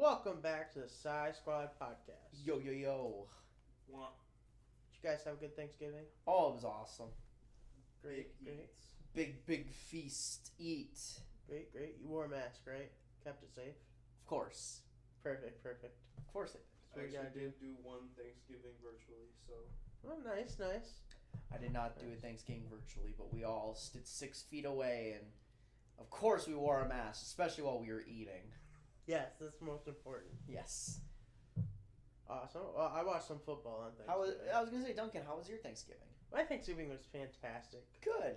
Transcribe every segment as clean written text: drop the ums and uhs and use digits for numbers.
Welcome back to the Sci Squad podcast. Yo, yo, yo. What? Did you guys have a good Thanksgiving? Oh, it was awesome. Great. Big feast. Eat. Great. You wore a mask, right? Kept it safe? Of course. Perfect. Of course it That's I what you gotta actually do. did do one Thanksgiving virtually, so Oh, nice. I did not do a Thanksgiving virtually, but we all stood 6 feet away, and of course we wore a mask, especially while we were eating. Yes, that's most important. Yes. Awesome. Well, I watched some football on Thanksgiving. I was gonna say, Duncan, how was your Thanksgiving? My Thanksgiving was fantastic. Good.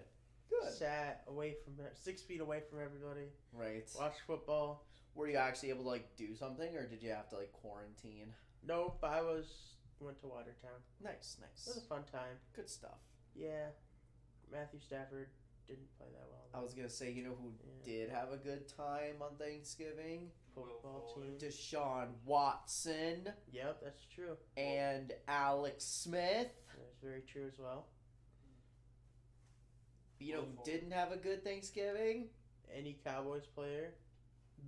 Sat away from 6 feet away from everybody. Right. Watched football. Were you actually able to do something, or did you have to quarantine? Nope, went to Watertown. Nice. It was a fun time. Good stuff. Yeah. Matthew Stafford didn't play that well. I was gonna say, you know who did have a good time on Thanksgiving? Football team. Deshaun Watson Yep, that's true. and Alex Smith. That's very true as well. You know who didn't have a good Thanksgiving? Any Cowboys player,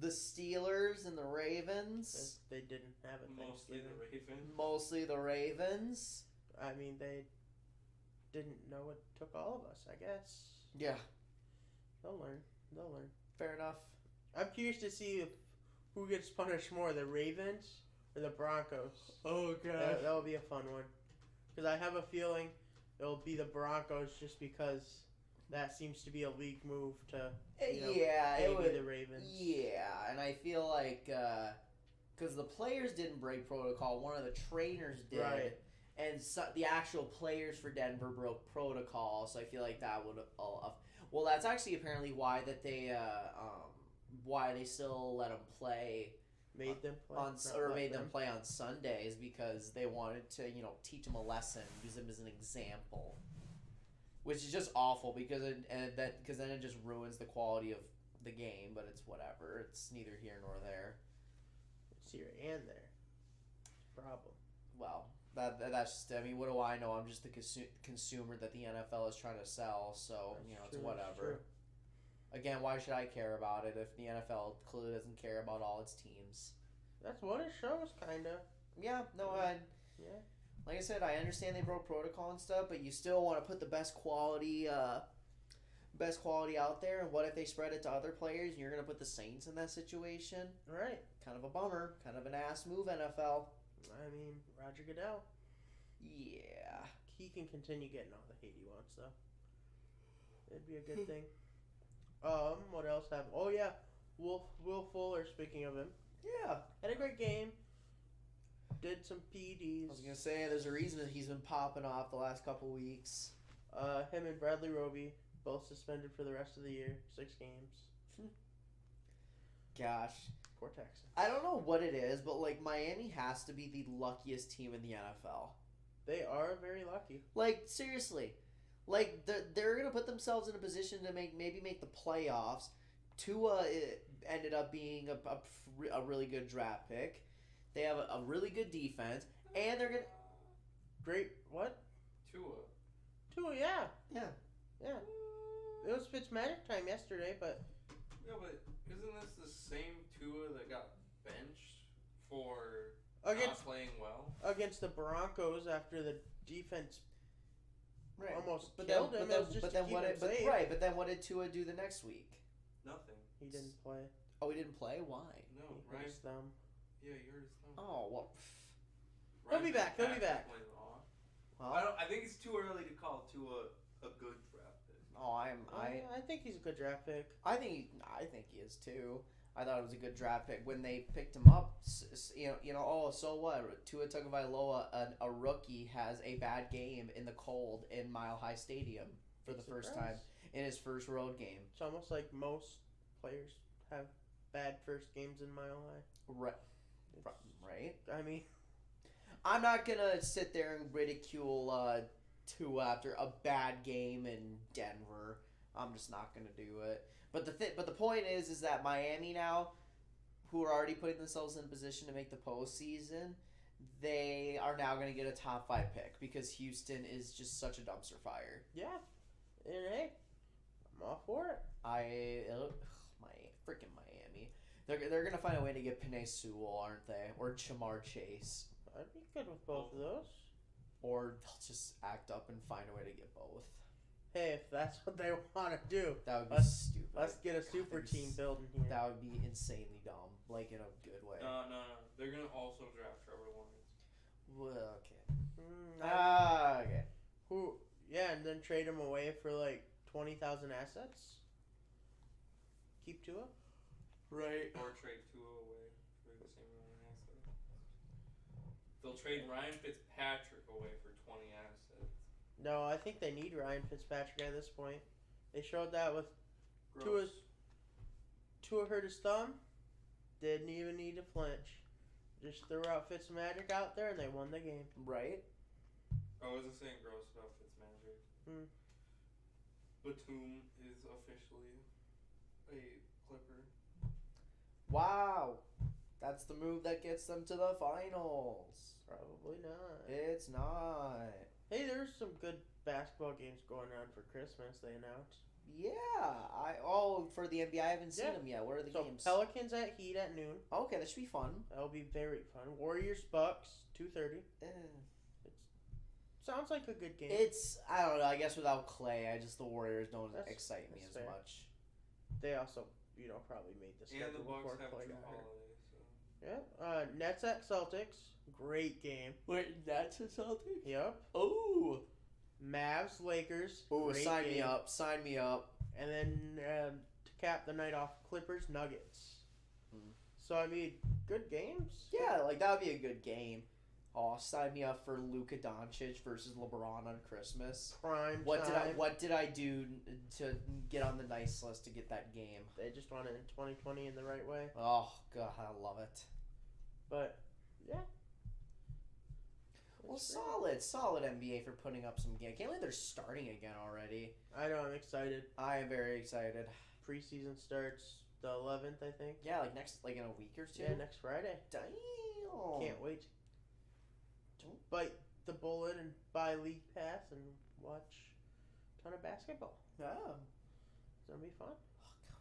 The Steelers and the Ravens. they didn't have a mostly Thanksgiving. the Ravens. Mostly the Ravens. I mean, they didn't know it took all of us, I guess. Yeah, They'll learn. fair enough. I'm curious to see who gets punished more, the Ravens or the Broncos. Oh That'll be a fun one. Because I have a feeling it'll be the Broncos just because that seems to be a league move to Yeah, it maybe would. the Ravens. Yeah, and I feel like because the players didn't break protocol, one of the trainers did. Right. And the actual players for Denver broke protocol, so I feel like that would. Well, that's actually apparently why they still let them play. Made them play on Sundays because they wanted to teach them a lesson, use them as an example, which is just awful because then it just ruins the quality of the game. But it's whatever. It's neither here nor there. It's here and there. Problem. Well. That's just, I mean, what do I know? I'm just the consumer that the NFL is trying to sell, so, it's whatever. Again, why should I care about it if the NFL clearly doesn't care about all its teams? That's what it shows, kind of. Yeah, no, Yeah. like I said, I understand they broke protocol and stuff, but you still want to put the best quality out there, and what if they spread it to other players, and you're going to put the Saints in that situation? Right. Kind of a bummer. Kind of an ass move, NFL. I mean, Roger Goodell. Yeah. He can continue getting all the hate he wants, though. It'd be a good thing. What else happened? Oh, yeah. Will Fuller, speaking of him. Yeah. Had a great game. Did some PEDs. I was going to say, there's a reason that he's been popping off the last couple weeks. Him and Bradley Roby, both suspended for the rest of the year. 6 games. Gosh. Poor Texans. I don't know what it is, but, Miami has to be the luckiest team in the NFL. They are very lucky. Seriously. They're going to put themselves in a position to maybe make the playoffs. Tua ended up being a really good draft pick. They have a really good defense, and they're going to... Great. What? Tua, yeah. Yeah. It was Fitzmagic time yesterday, but... Yeah, but isn't this the same Tua that got benched for not playing well? Against the Broncos after the defense almost But killed then, him. but then what did Tua do the next week? Nothing. He didn't play. Oh, he didn't play? Why? No, He Ryan. hurt his thumb. Yeah, you hurt his thumb. Oh, well... He'll be back. Well, I think it's too early to call Tua a good draft pick. Oh, I think he's a good draft pick. I think he is too. I thought it was a good draft pick when they picked him up. Oh, so what? Tua Tagovailoa, a rookie, has a bad game in the cold in Mile High Stadium for the first time in his first road game. It's almost like most players have bad first games in Mile High. Right. I mean, I'm not gonna sit there and ridicule Tua after a bad game in Denver. I'm just not gonna do it. But the point is that Miami now, who are already putting themselves in a position to make the postseason, they are now going to get a top 5 pick because Houston is just such a dumpster fire. yeah. And hey, I'm all for it. My freaking Miami. They're gonna find a way to get Penei Sewell, aren't they? Or Jamar Chase. I'd be good with both of those. Or they'll just act up and find a way to get both. Hey, if that's what they want to do, That would be stupid. let's get a super team building here. That would be insanely dumb, like in a good way. No. They're gonna also draft Trevor Lawrence. Well, okay. Okay. Who? Yeah, and then trade him away for like 20,000 assets. Keep Tua. Right. Or trade Tua away for the same amount of assets. They'll trade Ryan Fitzpatrick away for 20 assets. No, I think they need Ryan Fitzpatrick at this point. They showed that with Tua hurt his thumb. Didn't even need to flinch. Just threw out Fitzmagic out there and they won the game. Right. I wasn't saying gross about Fitzmagic. Batum is officially a Clipper. Wow. That's the move that gets them to the finals. Probably not. It's not. Hey, there's some good basketball games going on for Christmas, they announced. Yeah. For the NBA, I haven't seen them yet. What are the games? Pelicans at Heat at noon. Okay, that should be fun. That'll be very fun. Warriors Bucks 2:30. Sounds like a good game. I don't know. I guess without Clay, the Warriors don't excite me as much. They also, probably made the schedule and the Bucks before have Clay Drew got hurt. Holiday, so. Yeah. Nets at Celtics. Great game. Wait, Nets at Celtics? Yep. Oh. Mavs Lakers. Oh, sign game. me up. Sign me up. And then to cap the night off, Clippers Nuggets. So good games. Yeah, that would be a good game. Oh, sign me up for Luka Doncic versus LeBron on Christmas. Prime time. What did I do to get on the nice list to get that game? They just won it in 2020 in the right way. Oh God, I love it. But yeah. Well, solid NBA for putting up some game. I can't believe they're starting again already. I know, I'm excited. I am very excited. Preseason starts the 11th, I think. Yeah, in a week or two. Yeah, next Friday. Damn. Can't wait. Don't bite the bullet and buy League Pass and watch a ton of basketball. Yeah. It's gonna be fun.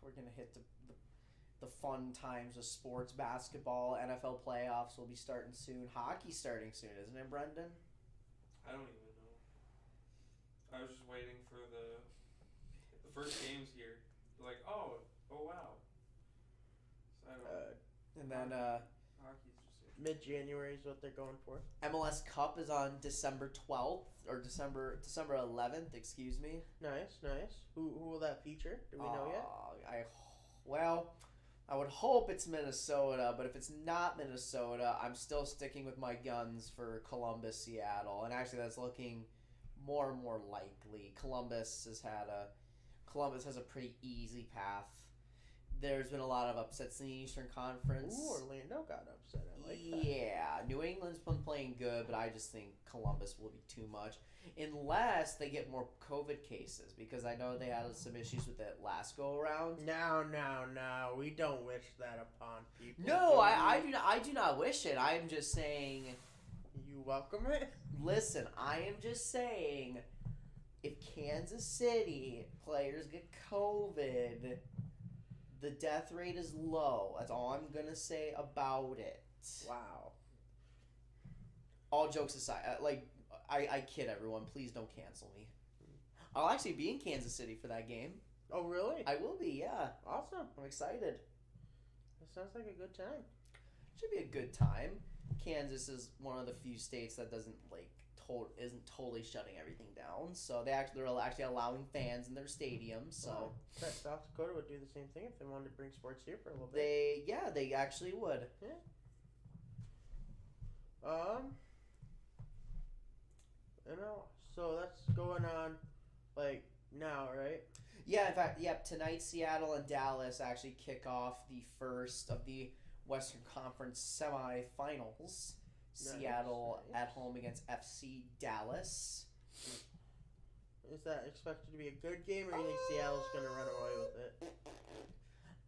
We're gonna hit the fun times of sports, basketball, NFL playoffs will be starting soon. Hockey's starting soon, isn't it, Brendan? I don't even know. I was just waiting for the first games here. Like, oh wow. So I don't. And then hockey's just mid-January is what they're going for. MLS Cup is on December 12th or December 11th. Excuse me. Nice. Who will that feature? Do we know yet? I would hope it's Minnesota, but if it's not Minnesota, I'm still sticking with my guns for Columbus, Seattle, and actually that's looking more and more likely. Columbus has a pretty easy path. There's been a lot of upsets in the Eastern Conference. Ooh, Orlando got upset. I like that. Yeah, New England's been playing good, but I just think Columbus will be too much. Unless they get more COVID cases, because I know they had some issues with it last go-around. No. We don't wish that upon people. No, I do not wish it. I am just saying... You welcome it? Listen, I am just saying, if Kansas City players get COVID... The death rate is low. That's all I'm going to say about it. Wow. All jokes aside, I kid everyone. Please don't cancel me. I'll actually be in Kansas City for that game. Oh, really? I will be, yeah. Awesome. I'm excited. That sounds like a good time. Should be a good time. Kansas is one of the few states that isn't totally shutting everything down. So they're actually allowing fans in their stadiums. So South Dakota would do the same thing if they wanted to bring sports here for a little bit. They actually would. Yeah. So that's going on now, right? Yeah, in fact, tonight Seattle and Dallas actually kick off the first of the Western Conference semifinals. Seattle at home against FC Dallas. Is that expected to be a good game, or do you think Seattle's going to run away with it?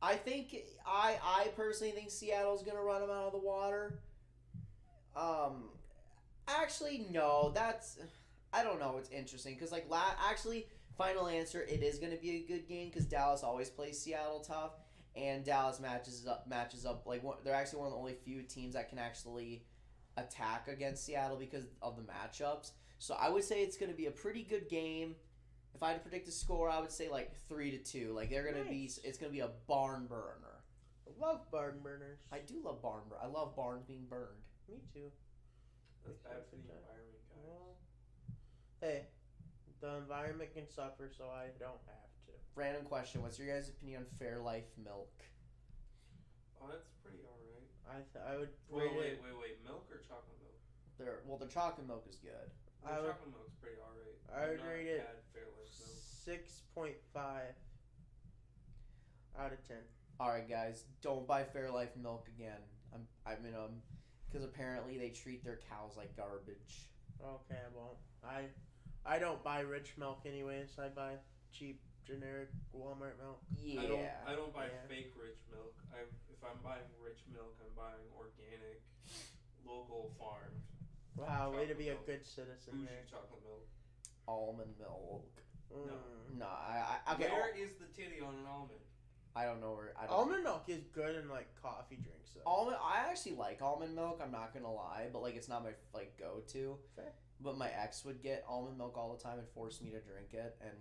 I personally think Seattle's going to run them out of the water. Actually, no. I don't know. It's interesting because final answer, it is going to be a good game because Dallas always plays Seattle tough. and Dallas matches up like they're actually one of the only few teams that can actually attack against Seattle because of the matchups. So I would say it's going to be a pretty good game. If I had to predict a score, I would say like 3-2. Like they're going to be, it's going to be a barn burner. I love barn burners. I do love I love barns being burned. Me too. That's bad for the environment, guys. Well, hey, the environment can suffer, so I don't have to. Random question: what's your guys' opinion on Fairlife milk? Oh, that's pretty alright. I would Wait, rate it. milk or chocolate milk? The chocolate milk is good. Chocolate milk's pretty alright. I would rate it had Fairlife milk. 6.5 out of 10. All right, guys, don't buy Fairlife milk again. Because apparently they treat their cows like garbage. Okay, I won't. I don't buy rich milk anyways. I buy cheap, generic Walmart milk. Yeah. I don't buy fake rich milk. If I'm buying rich milk, I'm buying organic, local farmed. Wow, way to be milk. a good citizen Bougie there. chocolate milk. Almond milk. No. Okay. Where is the titty on an almond? I don't know where. Almond milk is good in like coffee drinks though. I actually like almond milk. I'm not gonna lie, but like it's not my like go-to. Fair. But my ex would get almond milk all the time and force me to drink it, and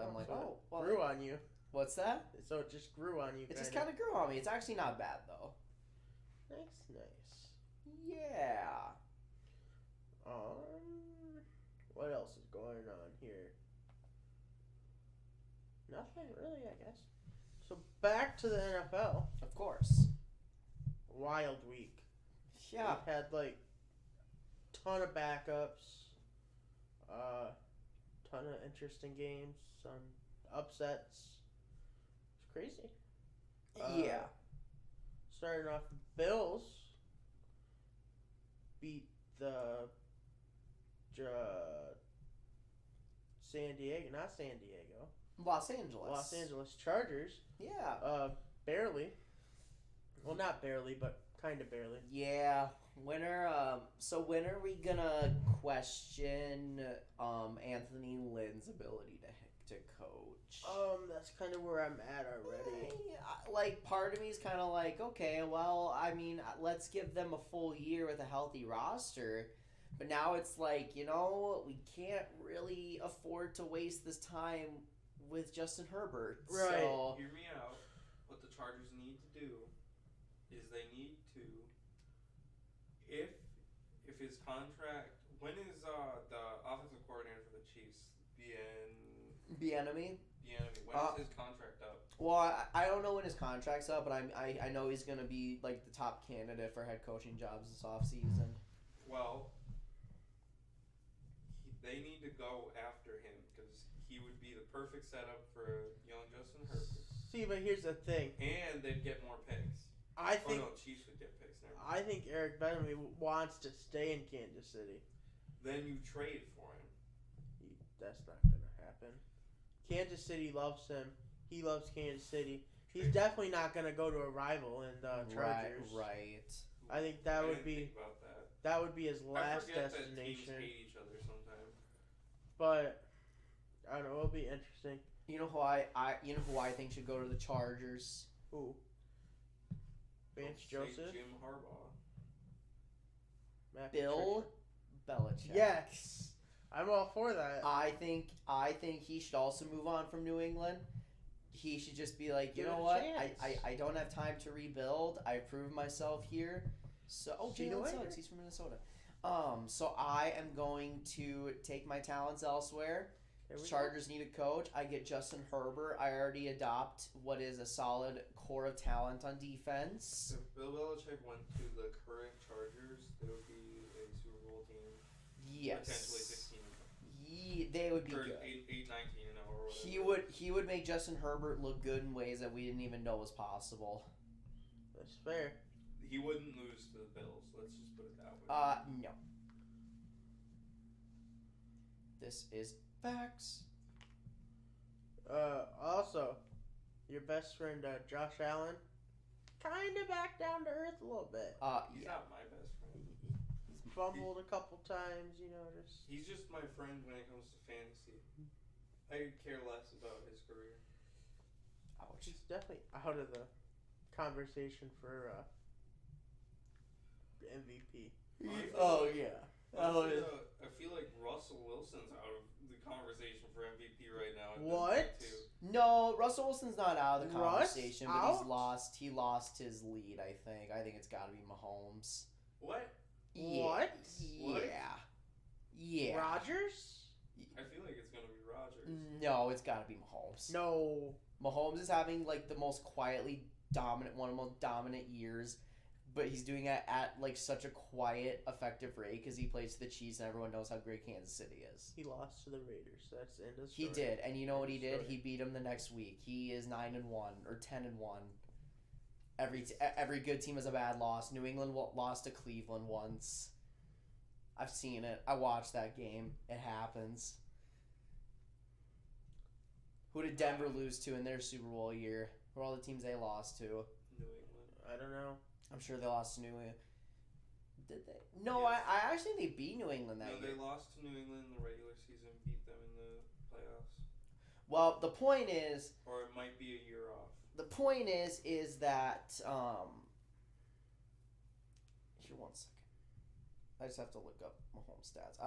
I'm like, so well, grew on you. What's that? So it just grew on you. It just kind of grew on me. It's actually not bad though. Nice. Yeah. What else is going on here? Nothing really, I guess. So back to the NFL. Of course. Wild week. Yeah. We had like ton of backups, ton of interesting games, some upsets. It's crazy. Yeah. Starting off, the Bills beat the Los Angeles. Los Angeles Chargers. Yeah. Barely. Well, not barely, but kind of barely. Yeah. When are we gonna question Anthony Lynn's ability to coach? That's kind of where I'm at already. Like, part of me is kind of like, okay, well, I mean, let's give them a full year with a healthy roster. But now it's like, we can't really afford to waste this time with Justin Herbert. Right. So, hear me out. What the Chargers need to do is they need to, if his contract, when is the offensive coordinator for the Chiefs? Bieniemy. When is his contract up? Well, I don't know when his contract's up, but I know he's gonna be like the top candidate for head coaching jobs this offseason. Well, they need to go after him because he would be the perfect setup for young Justin Herbert. See, but here's the thing. And they'd get more picks. Chiefs would get picks. I think Eric Bieniemy wants to stay in Kansas City. Then you trade for him. That's not gonna happen. Kansas City loves him. He loves Kansas City. He's definitely not gonna go to a rival in the Chargers. Right. I think that would be think about that. That would be his last I forget destination. That teams hate each other sometimes. But I don't know. It'll be interesting. You know who I think should go to the Chargers? Who? Vance Joseph. Jim Harbaugh. Bill Belichick. Yes, I'm all for that. I think he should also move on from New England. He should just be like, Give you know it a what? chance. I don't have time to rebuild. I proved myself here. So Jalen Suggs, he's from Minnesota. So I am going to take my talents elsewhere. Chargers need a coach. I get Justin Herbert. I already adopt what is a solid core of talent on defense. If Bill Belichick went to the current Chargers, they would be a Super Bowl team. Yes. Potentially 16. They would be or good. 8, 19, or whatever. He would make Justin Herbert look good in ways that we didn't even know was possible. That's fair. He wouldn't lose to the Bills. Let's just put it that way. No. This is facts. Also, your best friend Josh Allen, kind of back down to earth a little bit. He's not my best friend. He's fumbled a couple times, just. He's just my friend when it comes to fantasy. I care less about his career. Ouch. He's definitely out of the conversation for MVP. Oh yeah. Honestly, I feel like Russell Wilson's out of the conversation for MVP right now. at this What? point, too. No, Russell Wilson's not out of the Russ conversation, but out? he lost his lead, I think. I think it's gotta be Mahomes. What? What? Yeah. Yeah. Rodgers? I feel like it's gonna be Rodgers. No, it's gotta be Mahomes. No. Mahomes is having like the most quietly dominant, one of the most dominant years, but he's doing it at like such a quiet, effective rate because he plays for the Chiefs and everyone knows how great Kansas City is. He lost to the Raiders. That's the end of the He story. did, and you know what he did? Story. He beat him the next week. He is 9-1 or 10-1. Every good team has a bad loss. New England lost to Cleveland once. I've seen it. I watched that game. It happens. Who did Denver lose to in their Super Bowl year? Who are all the teams they lost to? New England. I don't know. I'm sure they lost to New England. Did they? No, Yes. I actually think they beat New England that No, year. they lost to New England in the regular season, beat them in the playoffs. Well, the point is, Or it might be a year off. is that here, one second. I just have to look up Mahomes' stats.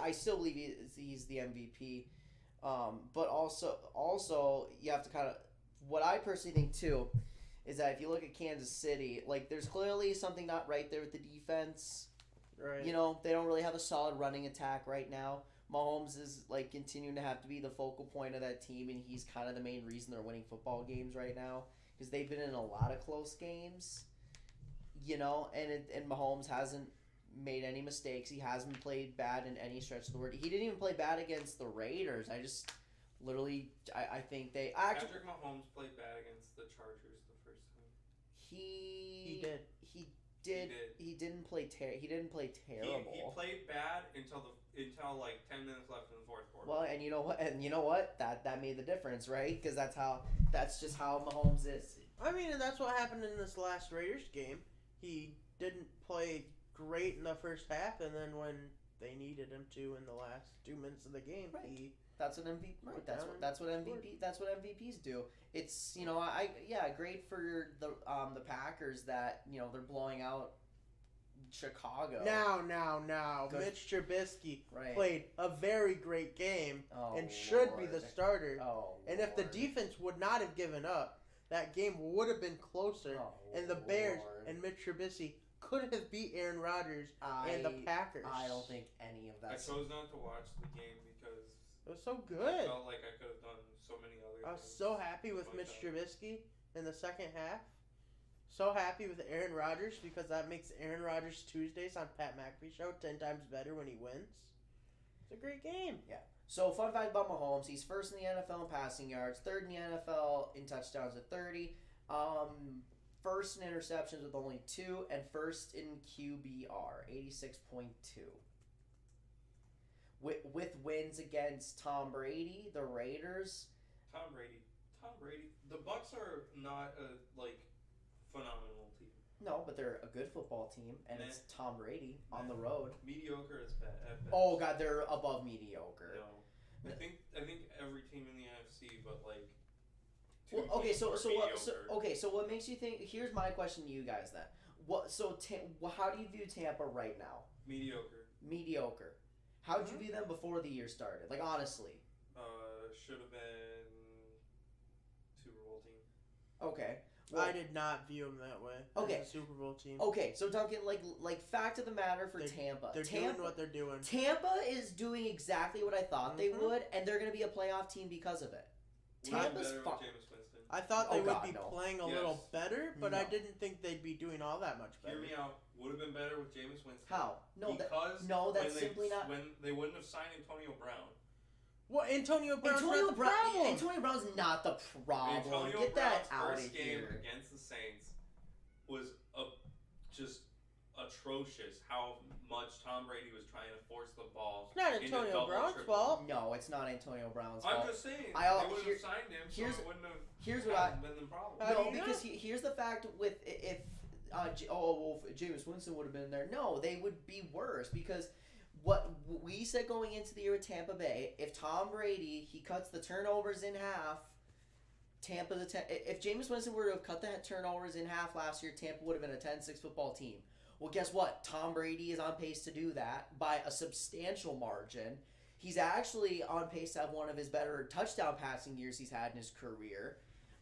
I still believe he's the MVP, but also you have to kind of, what I personally think too is that if you look at Kansas City, like there's clearly something not right there with the defense. Right. You know, they don't really have a solid running attack right now. Mahomes is like continuing to have to be the focal point of that team, and he's kind of the main reason they're winning football games right now because they've been in a lot of close games. You know, and Mahomes hasn't made any mistakes. He hasn't played bad in any stretch of the word. He didn't even play bad against the Raiders. I think they actually Patrick Mahomes played bad against the Chargers the first time. He did. He didn't play terrible. He played bad until like 10 minutes left in the fourth quarter. Well, and you know what? That made the difference, right? Because that's just how Mahomes is. I mean, and that's what happened in this last Raiders game. He didn't play great in the first half, and then when they needed him to in the last 2 minutes of the game, Right. That's what MVP. Right. Put That's down what that's what and MVP. That's what MVPs do. It's great for the Packers that they're blowing out Chicago. Now, Good. Mitch Trubisky Right. played a very great game Oh, and should be the Lord. starter. Oh, And if the Lord. defense would not have given up, that game would have been closer. Oh, And the Bears Lord. and Mitch Trubisky could have beat Aaron Rodgers and the Packers. I don't think any of I that. chose not to watch the game because It was so I good. felt like I could have done so many other I was things. so happy with my Mitch time. Trubisky in the second half. So happy with Aaron Rodgers because that makes Aaron Rodgers Tuesdays on Pat McAfee show 10 times better when he wins. It's a great game. So, fun fact about Mahomes: he's first in the NFL in passing yards, third in the NFL in touchdowns at 30, first in interceptions with only 2, and first in QBR 86.2. With wins against Tom Brady, the Raiders. Tom Brady. The Bucks are not a phenomenal team. No, but they're a good football team, and Meh. it's Tom Brady on the Meh. road. Mediocre is bad. At best. Oh God, they're above mediocre. No. I think every team in the NFC, but like. Well, two okay, teams so are mediocre. so what makes you think? Here's my question to you guys then. How do you view Tampa right now? Mediocre. Mediocre. How did you view them before the year started? Like honestly. Should have been Super Bowl team. Okay. I did not view him that way. Okay. As a Super Bowl team. Okay, so Duncan, like fact of the matter for They're- Tampa. They're Tampa, doing what they're doing. Tampa is doing exactly what I thought they Mhm. would, and they're going to be a playoff team because of it. Would have been Tampa's better fu- with Jameis Winston. I thought Oh, they would God, be no. playing a Yes. little better, but I No. didn't think they'd be doing all that much better. Hear me out. Would have been better with Jameis Winston. How? No, Because that's when simply not. When they wouldn't have signed Antonio Brown. Well, Antonio Brown's not the problem. Antonio Brown's not the problem. Antonio Get that Brown's out of first game here. against the Saints was just atrocious. How much Tom Brady was trying to force the ball. It's not into Antonio double, Brown's triple. fault. No, it's not Antonio Brown's I'm fault. just saying. I- they would here- have signed him, so here's- it wouldn't have Here's what I. been the problem. How do No, you know? because here's the fact with if if Jameis Winston would have been there, no, they would be worse because what we said going into the year with Tampa Bay, if Tom Brady he cuts the turnovers in half, Tampa's if Jameis Winston were to have cut the turnovers in half last year, Tampa would have been a 10-6 football team. Well, guess what? Tom Brady is on pace to do that by a substantial margin. He's actually on pace to have one of his better touchdown passing years he's had in his career.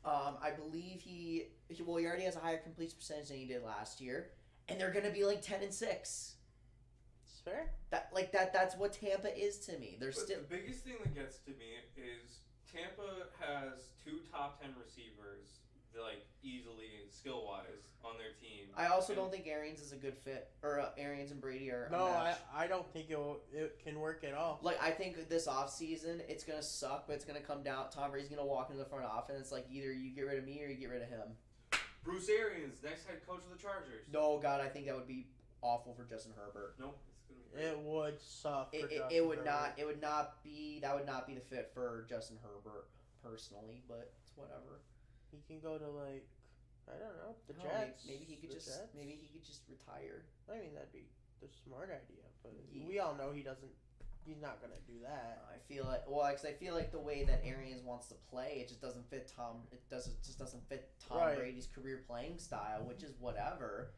I believe he already has a higher completion percentage than he did last year, and they're going to be like 10-6. It's fair. That's what Tampa is to me. They're But still the biggest thing that gets to me is Tampa has 2 top 10 receivers, like easily skill wise, on their team. I also don't think Arians is a good fit, or Arians and Brady are. No, a match. I don't think it can work at all. Like, I think this offseason, it's going to suck, but it's going to come down. Tom Brady's going to walk into the front office, and it's like either you get rid of me or you get rid of him. Bruce Arians, next head coach of the Chargers. No, God, I think that would be awful for Justin Herbert. No, it's going to be great. It would suck. It would not be the fit for Justin Herbert personally, but it's whatever. He can go to like, I don't know, the No, Jets. maybe he could just retire. I mean, that'd be the smart idea, but Yeah. we all know he's not gonna do that. I feel like because I feel like the way that Arians wants to play, it just doesn't fit Tom. It just doesn't fit Tom Right. Brady's career playing style, which is whatever.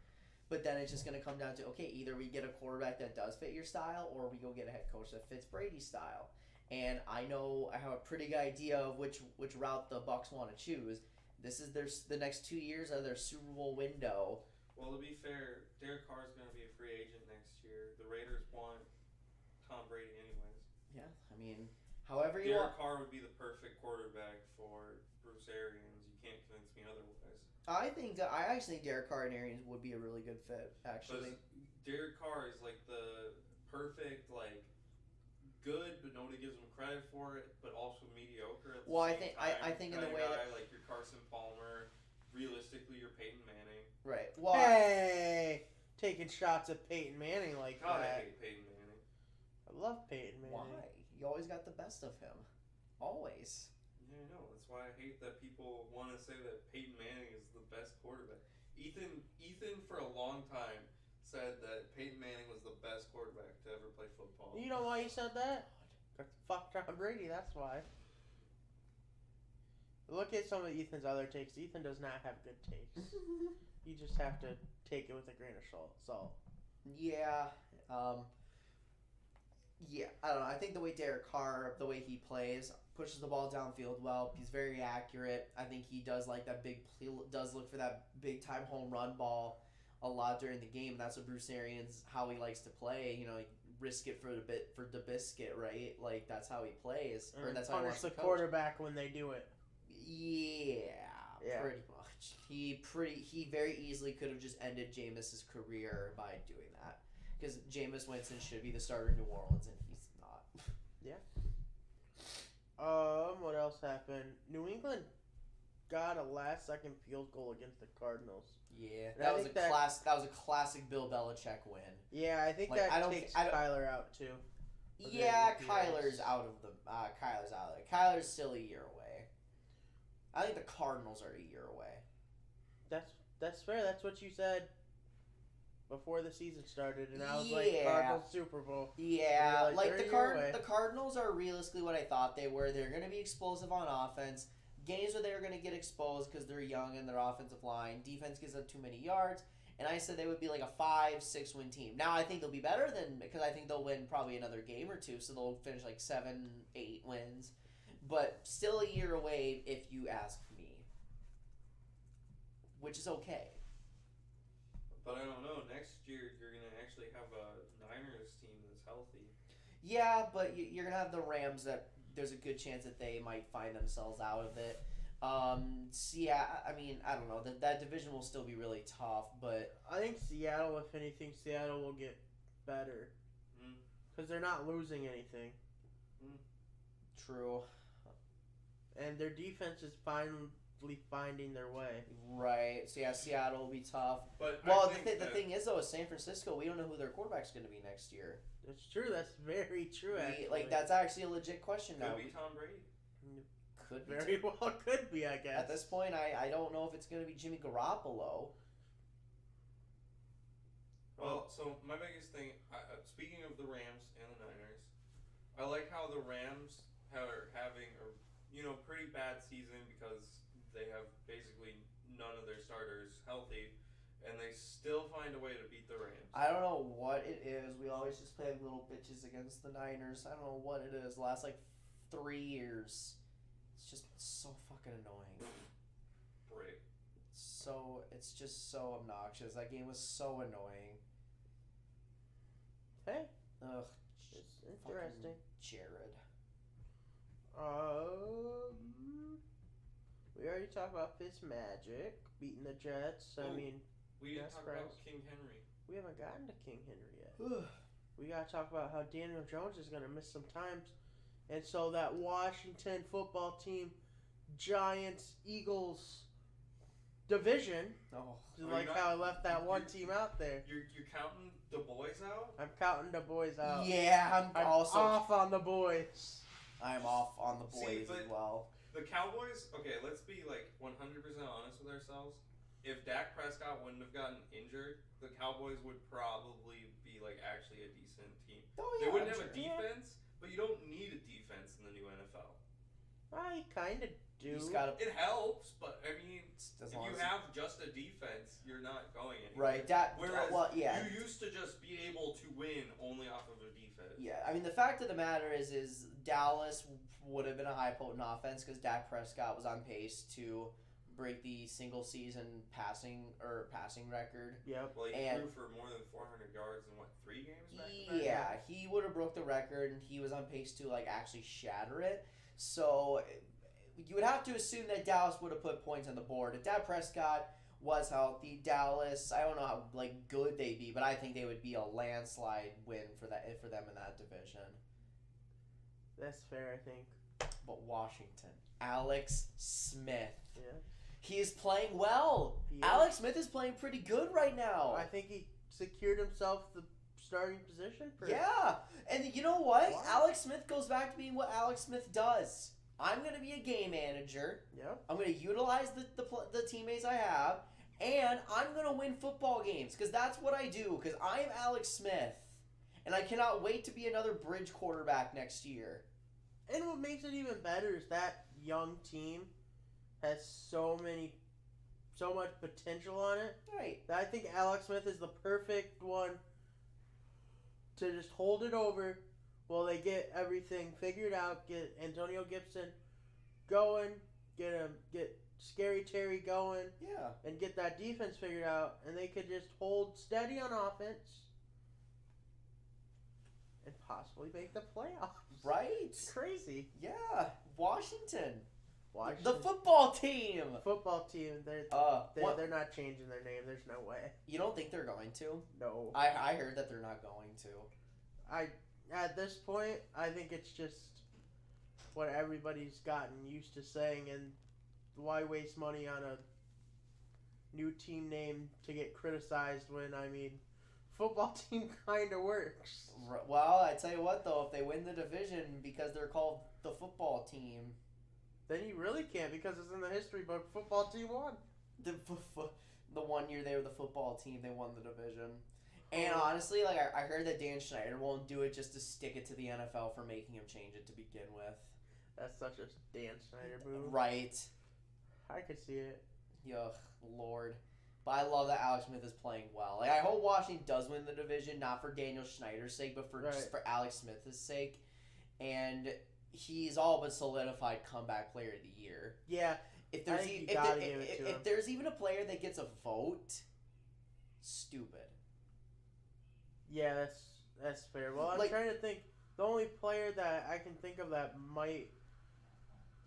But then it's just going to come down to, okay, either we get a quarterback that does fit your style, or we go get a head coach that fits Brady's style. And I know I have a pretty good idea of which route the Bucs want to choose. This is the next 2 years are their Super Bowl window. Well, to be fair, Derek Carr is going to be a free agent next year. The Raiders want Tom Brady anyways. Yeah, I mean, however you Derek want. Carr would be the perfect quarterback for Bruce Arians. You can't convince me otherwise. I actually think Derek Carr and Arians would be a really good fit, actually. Derek Carr is like the perfect, like, good, but nobody gives him credit for it, but also mediocre. At the Well, I same think- time. I think in the way guy, that- like your Carson Palmer, realistically, you're Peyton Manning. Right. Well, Hey, taking shots at Peyton Manning like God, I that. hate Peyton Manning. I love Peyton Manning. why? You always got the best of him. Always. Yeah, I know. That's why I hate that people want to say that Peyton Manning is the best quarterback. Ethan for a long time said that Peyton Manning was the best quarterback to ever play football. You know why he said that? Fuck Tom Brady. That's why. Look at some of Ethan's other takes. Ethan does not have good takes. You just have to take it with a grain of salt. Yeah. Yeah, I don't know. I think the way Derek Carr, the way he plays, pushes the ball downfield well. He's very accurate. I think he does like that he does look for that big time home run ball a lot during the game. That's what Bruce Arians, how he likes to play. You know, risk it for the biscuit, right? Like that's how he plays, or that's how he punish wants the to coach. quarterback when they do it. Yeah, pretty much. He very easily could have just ended Jameis's career by doing that. Because Jameis Winston should be the starter in New Orleans, and he's not. What else happened? New England got a last-second field goal against the Cardinals. Yeah, And I think that was a classic Bill Belichick win. Yeah, I think Like, that takes Kyler out too. Yeah, Kyler's out of it. Kyler's still a year away. I think the Cardinals are a year away. That's fair. That's what you said before the season started, and I was Yeah. like, Cardinals Super Bowl. Yeah, You're like, like they're a year away. the Cardinals are realistically what I thought they were. They're going to be explosive on offense. Games where they're going to get exposed because they're young and their offensive line. Defense gives up too many yards. And I said they would be like a 5-6 win team. Now I think they'll be better because I think they'll win probably another game or two. So they'll finish like 7-8 wins. But still a year away if you ask me. Which is okay. But I don't know. Next year you're gonna actually have a Niners team that's healthy. Yeah, but you're going to have the Rams that there's a good chance that they might find themselves out of it. I mean, I don't know. That division will still be really tough, but I think Seattle, if anything, Seattle will get better because they're not losing anything. True. And their defense is finally finding their way. Right. So yeah, Seattle will be tough. But Well, the thing is though, is San Francisco, we don't know who their quarterback's going to be next year. That's true. That's very true. Actually, That's actually a legit question now. could be Tom Brady. Could be. very well could be. I guess At this point, I don't know if it's going to be Jimmy Garoppolo. Well, so my biggest thing, speaking of the Rams and the Niners, I like how the Rams are having a pretty bad season because they have basically none of their starters healthy, and they still find a way to beat the Rams. I don't know what it is. We always just play like little bitches against the Niners. I don't know what it is. The last like 3 years, it's just so fucking annoying. Break. It's just so obnoxious. That game was so annoying. Hey, Ugh. it's interesting. Jared. We already talked about Fitzmagic beating the Jets. I Ooh. mean, We didn't That's talk about right. King Henry. we haven't gotten to King Henry yet. We gotta talk about how Daniel Jones is gonna miss some times, and so that Washington football team, Giants, Eagles division, Oh. like how I left that one team out there. You're counting the boys out? I'm counting the boys out. Yeah, I'm also off on the boys. I'm off on the See, boys but- as well. The Cowboys, okay, let's be like 100% honest with ourselves. If Dak Prescott wouldn't have gotten injured, the Cowboys would probably be like actually a decent team. Oh They yeah, wouldn't have sure. a defense, but you don't need a defense in the new NFL. I kind of do. You just gotta It helps, but I mean, as if long you as have just a defense, you're not going anywhere. right. That Whereas well, yeah. you used to just be able to win only off of a defense. Yeah, I mean the fact of the matter is Dallas would have been a high potent offense because Dak Prescott was on pace to break the single season passing record. Yep. Well, he And- threw for more than 400 yards in what, 3 games back to back? Yeah, he would have broke the record and he was on pace to like actually shatter it. So you would have to assume that Dallas would have put points on the board. If Dak Prescott was healthy, Dallas, I don't know how like good they'd be, but I think they would be a landslide win for them in that division. That's fair, I think. But Washington, Alex Smith. Yeah. He is playing well. He is. Alex Smith is playing pretty good right now. I think he secured himself the starting position. Yeah. And you know what? Wow. Alex Smith goes back to being what Alex Smith does. I'm going to be a game manager. Yep. I'm going to utilize the teammates I have. And I'm going to win football games. Because that's what I do. Because I'm Alex Smith. And I cannot wait to be another bridge quarterback next year. And what makes it even better is that young team has so much potential on it. Right. That I think Alex Smith is the perfect one to just hold it over while they get everything figured out, get Antonio Gibson going, get Scary Terry going, Yeah. and get that defense figured out, and they could just hold steady on offense and possibly make the playoffs. Right. It's crazy. Yeah. Washington. Washington The football team. football team, they're not changing their name. There's no way. You don't think they're going to? No. I heard that they're not going to. At this point, I think it's just what everybody's gotten used to saying, and why waste money on a new team name to get criticized when, I mean, football team kind of works. Well, I tell you what, though, if they win the division because they're called the football team, Then you really can't because it's in the history book. Football team won. the 1 year they were the football team, they won the division. And honestly, like I heard that Dan Schneider won't do it just to stick it to the NFL for making him change it to begin with. That's such a Dan Snyder move. Right. I could see it. Yuck, Lord. But I love that Alex Smith is playing well. Like I hope Washington does win the division, not for Daniel Schneider's sake, but for just for Alex Smith's sake. And he's all but solidified comeback player of the year. Yeah. If there's think you gotta give it to him. if there's even a player that gets a vote, stupid. Yeah, that's fair. Well, I'm Like- trying to think. The only player that I can think of that might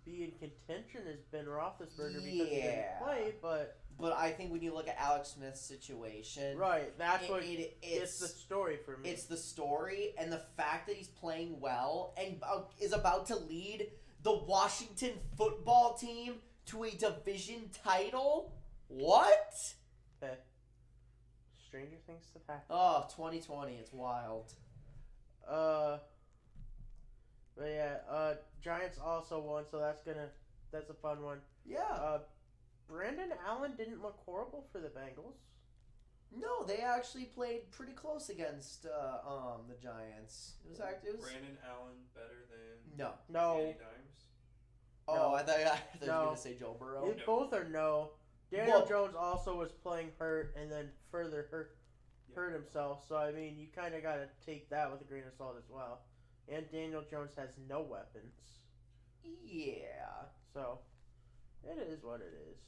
be in contention has been Roethlisberger because he didn't Yeah. play, but But I think when you look at Alex Smith's situation, right, that's what it's it's the story for me. It's the story and the fact that he's playing well and is about to lead the Washington football team to a division title. What? Stranger things have happened. Oh, 2020, it's wild. But yeah, Giants also won, so that's a fun one. Yeah. Brandon Allen didn't look horrible for the Bengals. No, they actually played pretty close against the Giants. It was Brandon Allen better than no. No, Danny Dimes? Oh, I thought you were No. going to say Joe Burrow. They both are no. Daniel Well- Jones also was playing hurt and then further hurt himself. So I mean, you kind of got to take that with a grain of salt as well. And Daniel Jones has no weapons. Yeah. So it is what it is.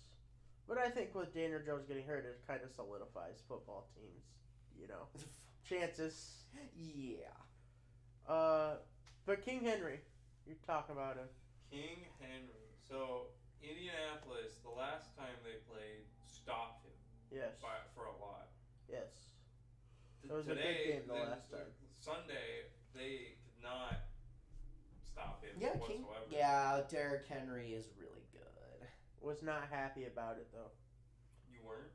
But I think with Daniel Jones getting hurt, it kind of solidifies football teams. Chances. Yeah. But King Henry, you're talking about him. King Henry. So Indianapolis, the last time they played, stopped him. Yes. For a lot. Yes. It was a good game the last time. Sunday, they could not stop him Yeah, whatsoever. Derrick Henry is really good. Was not happy about it though. You weren't?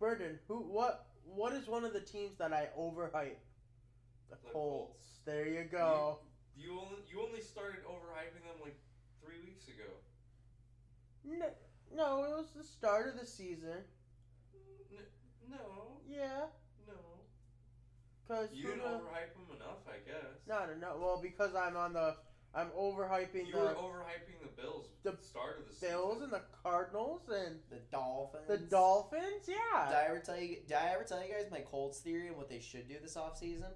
Burden, what is one of the teams that I overhype? The Colts. There you go. You only started overhyping them like 3 weeks ago. No, it was the start of the season. No. Yeah. No. Cause You didn't overhype them enough, I guess. No. Well, because I'm overhyping You were overhyping the Bills at the start of the season. Bills and the Cardinals and The Dolphins. the Dolphins. Yeah. Did I ever tell you guys my Colts theory and what they should do this offseason?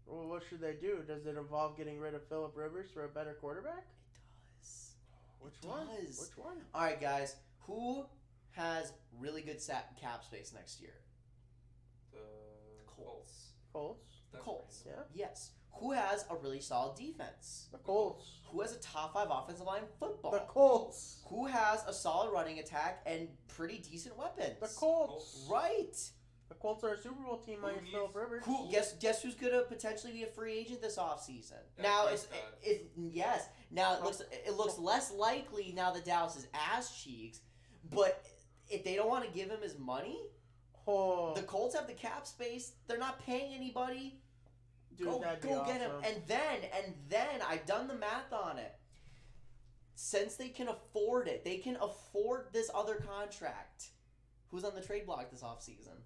Well, what should they do? Does it involve getting rid of Phillip Rivers for a better quarterback? It does. Which It one? does. Which one? All right, guys. Who has really good cap space next year? The Colts. Colts. The That's Colts. random. Yeah. Yes. Who has a really solid defense? The Colts. Who has a top 5 offensive line in football? The Colts. Who has a solid running attack and pretty decent weapons? The Colts. Right. The Colts are a Super Bowl team minus needs- Phillip Rivers. Who guess who's gonna potentially be a free agent this offseason? Dak Now Prescott. yes. Now it looks less likely now that Dallas is ass cheeks, but if they don't want to give him his money, Oh, the Colts have the cap space. They're not paying anybody. dude, that'd be Go get him. awesome. And then I've done the math on it. Since they can afford it, they can afford this other contract. Who's on the trade block this offseason?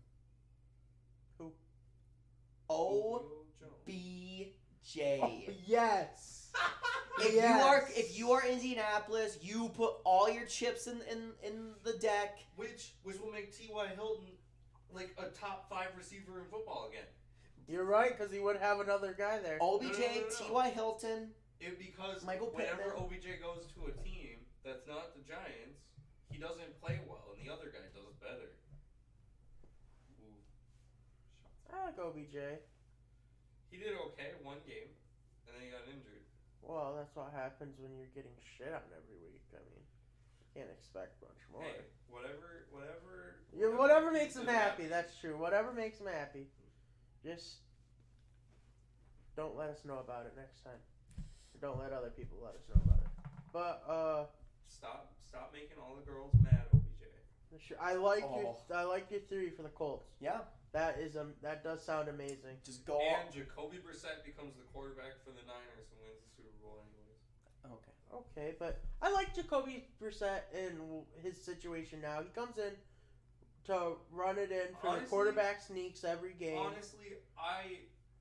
Who? Julio Jones. OBJ. Oh, yes. If you are Indianapolis, you put all your chips in the deck. Which will make T.Y. Hilton like a top 5 receiver in football again. You're right, because he would have another guy there. OBJ, No. T.Y. Hilton. Because Michael whenever Pittman. OBJ goes to a team that's not the Giants, he doesn't play well, and the other guy does better. Ooh. I like OBJ. He did okay one game, and then he got injured. Well, that's what happens when you're getting shit on every week. I mean, can't expect much more. Hey, whatever Makes him happy. That's true. Whatever makes him happy. Just don't let us know about it next time. Or don't let other people let us know about it. But Stop making all the girls mad, OBJ. I like your theory for the Colts. Yeah. That does sound amazing. Just go And Jacoby Brissett becomes the quarterback for the Niners and wins the Super Bowl anyways. Okay, but I like Jacoby Brissett in his situation now. He comes in to run it in for the quarterback sneaks every game. Honestly,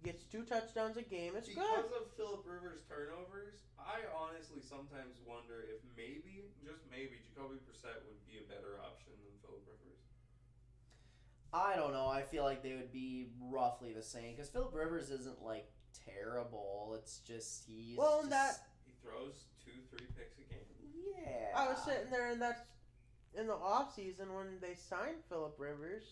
Gets 2 touchdowns a game. It's because good. of Phillip Rivers' turnovers, I honestly sometimes wonder if maybe, just maybe, Jacoby Brissett would be a better option than Phillip Rivers. I don't know. I feel like they would be roughly the same because Phillip Rivers isn't like terrible. It's just He throws 2-3 picks a game. Yeah. I was sitting there in the off season when they signed Phillip Rivers.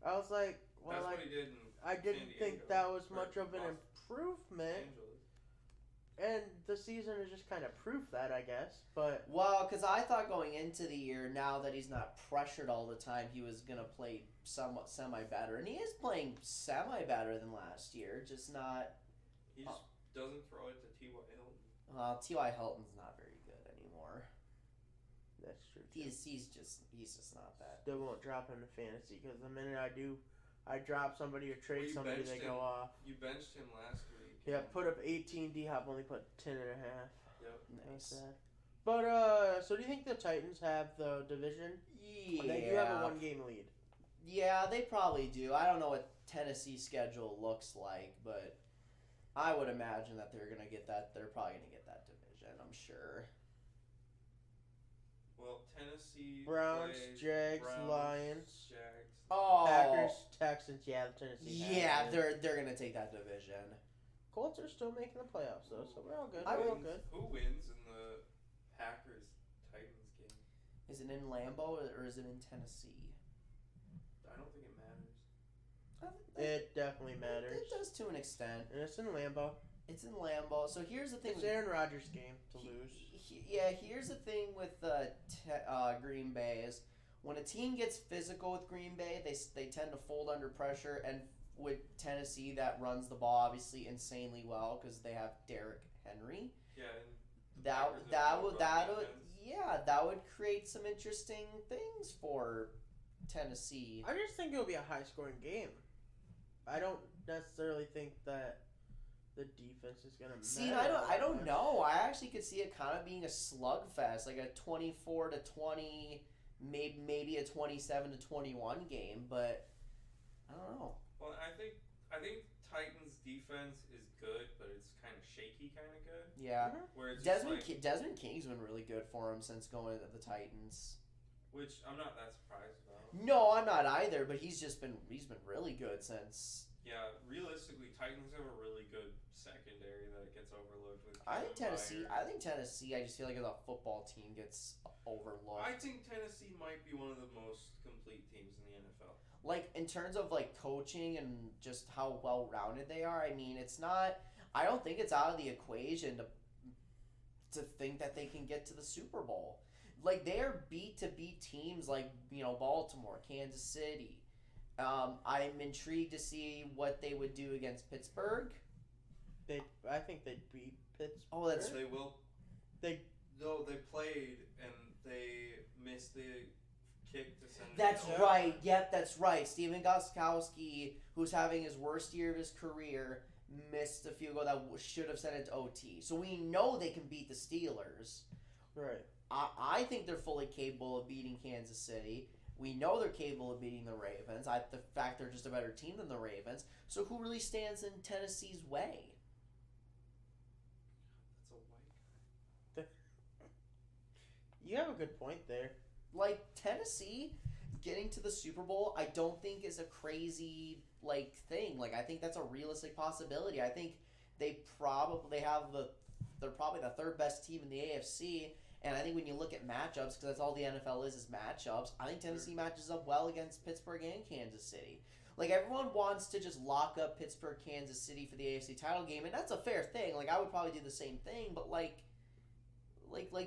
I was like, well, That's what he did in I didn't San think Diego, that was or much of an Los improvement. Angeles. And the season is just kind of proof that, I guess. But Well, because I thought going into the year, now that he's not pressured all the time, he was going to play somewhat semi-better. And he is playing semi-better than last year, just not... He just doesn't throw it to T.Y. Hilton. T.Y. Hilton's not very good anymore. that's true. He's just not that. Still won't drop him to fantasy because the minute I do, I drop somebody or trade Well, you somebody, benched they him. go off. You benched him last week. Yeah, put up 18. D-Hop only put 10 and a half. Yep. That's Nice. sad. But so do you think the Titans have the division? Yeah. They do have a 1-game lead. Yeah, they probably do. I don't know what Tennessee's schedule looks like, but I would imagine that they're gonna get that. They're probably gonna get that division. I'm sure. Well, Tennessee Browns, plays Jags, Browns, Lions. Jags. Oh, Packers, Texans, yeah, the Tennessee. yeah, Titans. they're gonna take that division. Colts are still making the playoffs though, so we're all good. I We're all mean, good. Who wins in the Packers Titans game? Is it in Lambeau or is it in Tennessee? I don't think it matters. I think It definitely matters. It does to an extent. And it's in Lambeau. It's in Lambeau. So here's the thing. It's Aaron Rodgers' game to lose. Here's the thing with Green Bay is when a team gets physical with Green Bay, they tend to fold under pressure. And with Tennessee, that runs the ball obviously insanely well because they have Derrick Henry. Yeah, and that would create some interesting things for Tennessee. I just think it'll be a high-scoring game. I don't necessarily think that the defense is gonna See, matter. I don't know. I actually could see it kind of being a slugfest, like a 24-20, maybe a 27-21 game. But I don't know. Well, I think Titans defense is good, but it's kind of shaky, kind of good. Yeah. Where it's Desmond King's been really good for him since going to the Titans. which I'm not that surprised about. No, I'm not either. But he's been really good since. Yeah, realistically, Titans have a really good secondary that gets overlooked with. I think Tennessee. Myers. I think Tennessee. I just feel like as a football team gets overlooked. I think Tennessee might be one of the most complete teams in the NFL. Like in terms of like coaching and just how well rounded they are. I mean, it's not. I don't think it's out of the equation to think that they can get to the Super Bowl. Like they are beat teams like Baltimore, Kansas City. I'm intrigued to see what they would do against Pittsburgh. I think they'd beat Pittsburgh. Oh, that's They will. They played and they missed the kick to send. That's it right. Yep, that's right. Steven Gostkowski, who's having his worst year of his career, missed a field goal that should have sent it to OT. So we know they can beat the Steelers. right. I think they're fully capable of beating Kansas City. We know they're capable of beating the Ravens. The fact they're just a better team than the Ravens. So who really stands in Tennessee's way? That's a white guy. You have a good point there. Like Tennessee getting to the Super Bowl, I don't think is a crazy thing. Like I think that's a realistic possibility. I think they're probably the third best team in the AFC. And I think when you look at matchups, because that's all the NFL is matchups, I think Tennessee matches up well against Pittsburgh and Kansas City. Like, everyone wants to just lock up Pittsburgh, Kansas City for the AFC title game, and that's a fair thing. Like, I would probably do the same thing, but,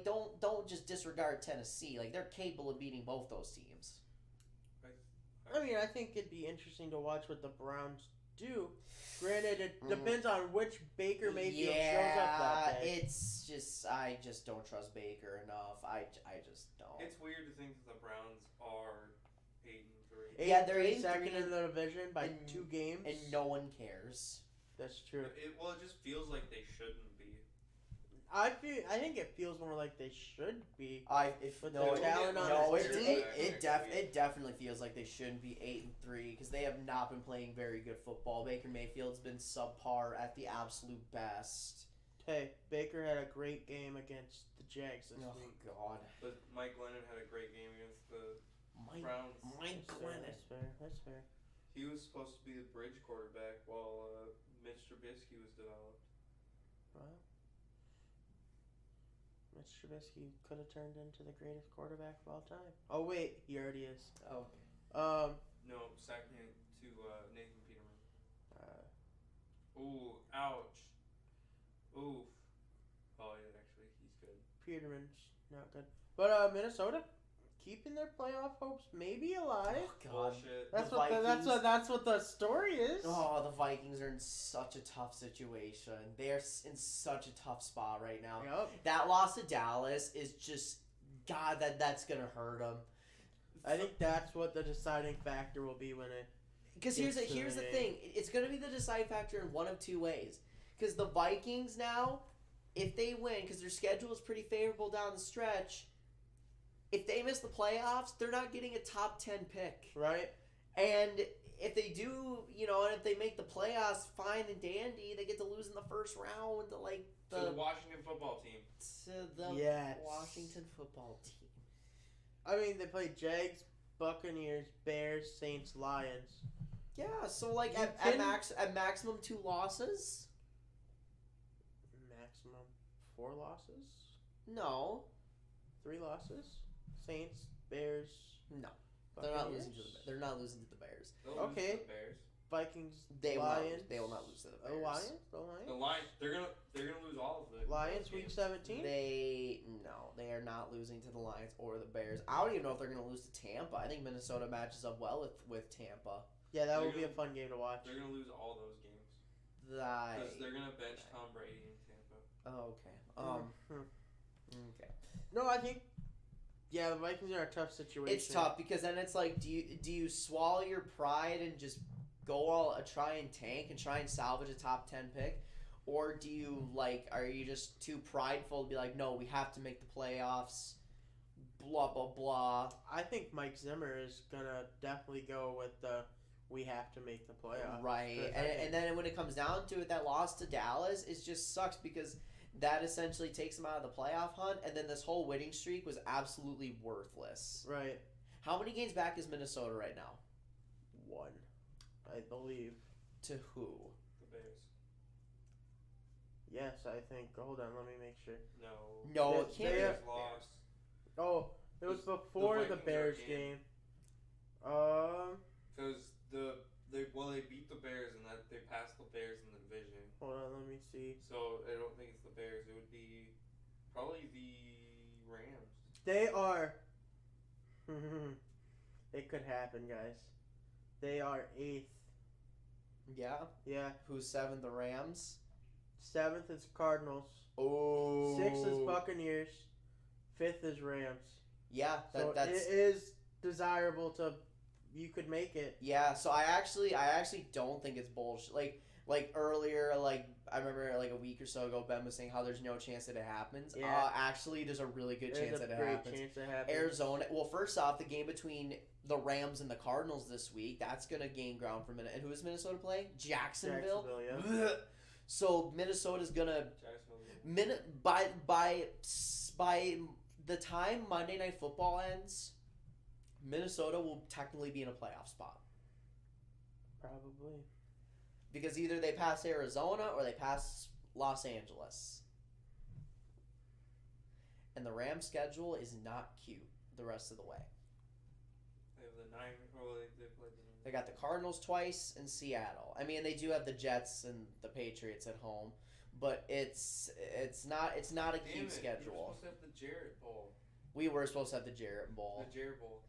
don't just disregard Tennessee. Like, they're capable of beating both those teams. I mean, I think it'd be interesting to watch what the Browns do. Granted, it depends on which Baker Mayfield shows up that day. I just don't trust Baker enough. I just don't. It's weird to think that the Browns are 8-3. Yeah, they're 8-3, 8-3 second in the division by 2 games. And no one cares. That's true. It just feels like they shouldn't be. I think it feels more like they should be. It definitely feels like they shouldn't be 8-3 because they have not been playing very good football. Baker Mayfield's been subpar at the absolute best. Hey, Baker had a great game against the Jags this week. God. But Mike Glennon had a great game against the Browns. Mike Glennon. That's fair. He was supposed to be the bridge quarterback while Mitch Trubisky was developed. Wow. Mitch Trubisky could have turned into the greatest quarterback of all time. Oh wait, he already is. Oh. No, second to Nathan Peterman. Ooh, ouch. Oof. Oh yeah, actually, he's good. Peterman's not good. But Minnesota keeping their playoff hopes maybe alive. Oh God. Bullshit. That's what the story is. Oh, the Vikings are in such a tough situation. They're in such a tough spot right now. Yep. That loss to Dallas is just God. That's gonna hurt them. I think that's what the deciding factor will be when it. Because here's the thing. It's gonna be the deciding factor in one of two ways. Because the Vikings now, if they win, because their schedule is pretty favorable down the stretch. If they miss the playoffs, they're not getting a top 10 pick. Right. And if they do, and if they make the playoffs, fine and dandy, they get to lose in the first round to To the Washington football team. Yes. Washington football team. I mean, they play Jags, Buccaneers, Bears, Saints, Lions. Yeah, so at maximum 2 losses. Maximum 4 losses? No. 3 losses? Saints, Bears. No. Buccaneers? They're not losing to the Bears. They'll lose Okay. to the Bears. Vikings, They Lions. will not lose to the The Bears. Lions? The Lions. They're gonna lose all of the Lions, week games. 17? They are not losing to the Lions or the Bears. I don't even know if they're going to lose to Tampa. I think Minnesota matches up well with Tampa. Yeah, that They're would be a gonna- fun game to watch. They're gonna lose all those games That. because they're gonna bench Tom Brady in Tampa. Oh, okay. Okay. No, I think. Yeah, the Vikings are a tough situation. It's tough because then it's like, do you swallow your pride and just go try and tank and try and salvage a top 10 pick, or do you are you just too prideful to be like, no, we have to make the playoffs, blah blah blah. I think Mike Zimmer is gonna definitely go with the we have to make the playoffs. Right, 'Cause I think- and then when it comes down to it, that loss to Dallas is just sucks because that essentially takes them out of the playoff hunt, and then this whole winning streak was absolutely worthless. Right. How many games back is Minnesota right now? 1, I believe. To who? The Bears. Yes, I think. Hold on, let me make sure. No, They- it can't. they- Bears lost. Oh, it was The before the Vikings are Bears in. game. Because they beat the Bears and that they passed the Bears in the division. Hold on, let me see. So I don't think it's the Bears. It would be probably the Rams. They are. It could happen, guys. They are 8th. Yeah. Yeah. Who's 7th? The Rams. 7th is Cardinals. Oh. 6th is Buccaneers. 5th is Rams. Yeah, So that's it is desirable to. You could make it. yeah. So I actually don't think it's bullshit. Like earlier, I remember a week or so ago, Ben was saying how there's no chance that it happens. Yeah. Actually, there's a really good There's chance a that it great happens. chance it happens. Arizona. Well, first off, the game between the Rams and the Cardinals this week, that's gonna gain ground for a minute. And who does Minnesota play? Jacksonville. Yeah. Blech. So Minnesota's gonna Jacksonville. by the time Monday Night Football ends, Minnesota will technically be in a playoff spot Probably. because either they pass Arizona or they pass Los Angeles. And the Rams' schedule is not cute the rest of the way. They have the 9. Well, they played the 9. They got the Cardinals twice in Seattle. I mean, they do have the Jets and the Patriots at home, but it's not a Damn cute it, schedule. You were supposed to have the Jarrett Bowl. We were supposed to have the Jarrett Bowl. The Jarrett Bowl.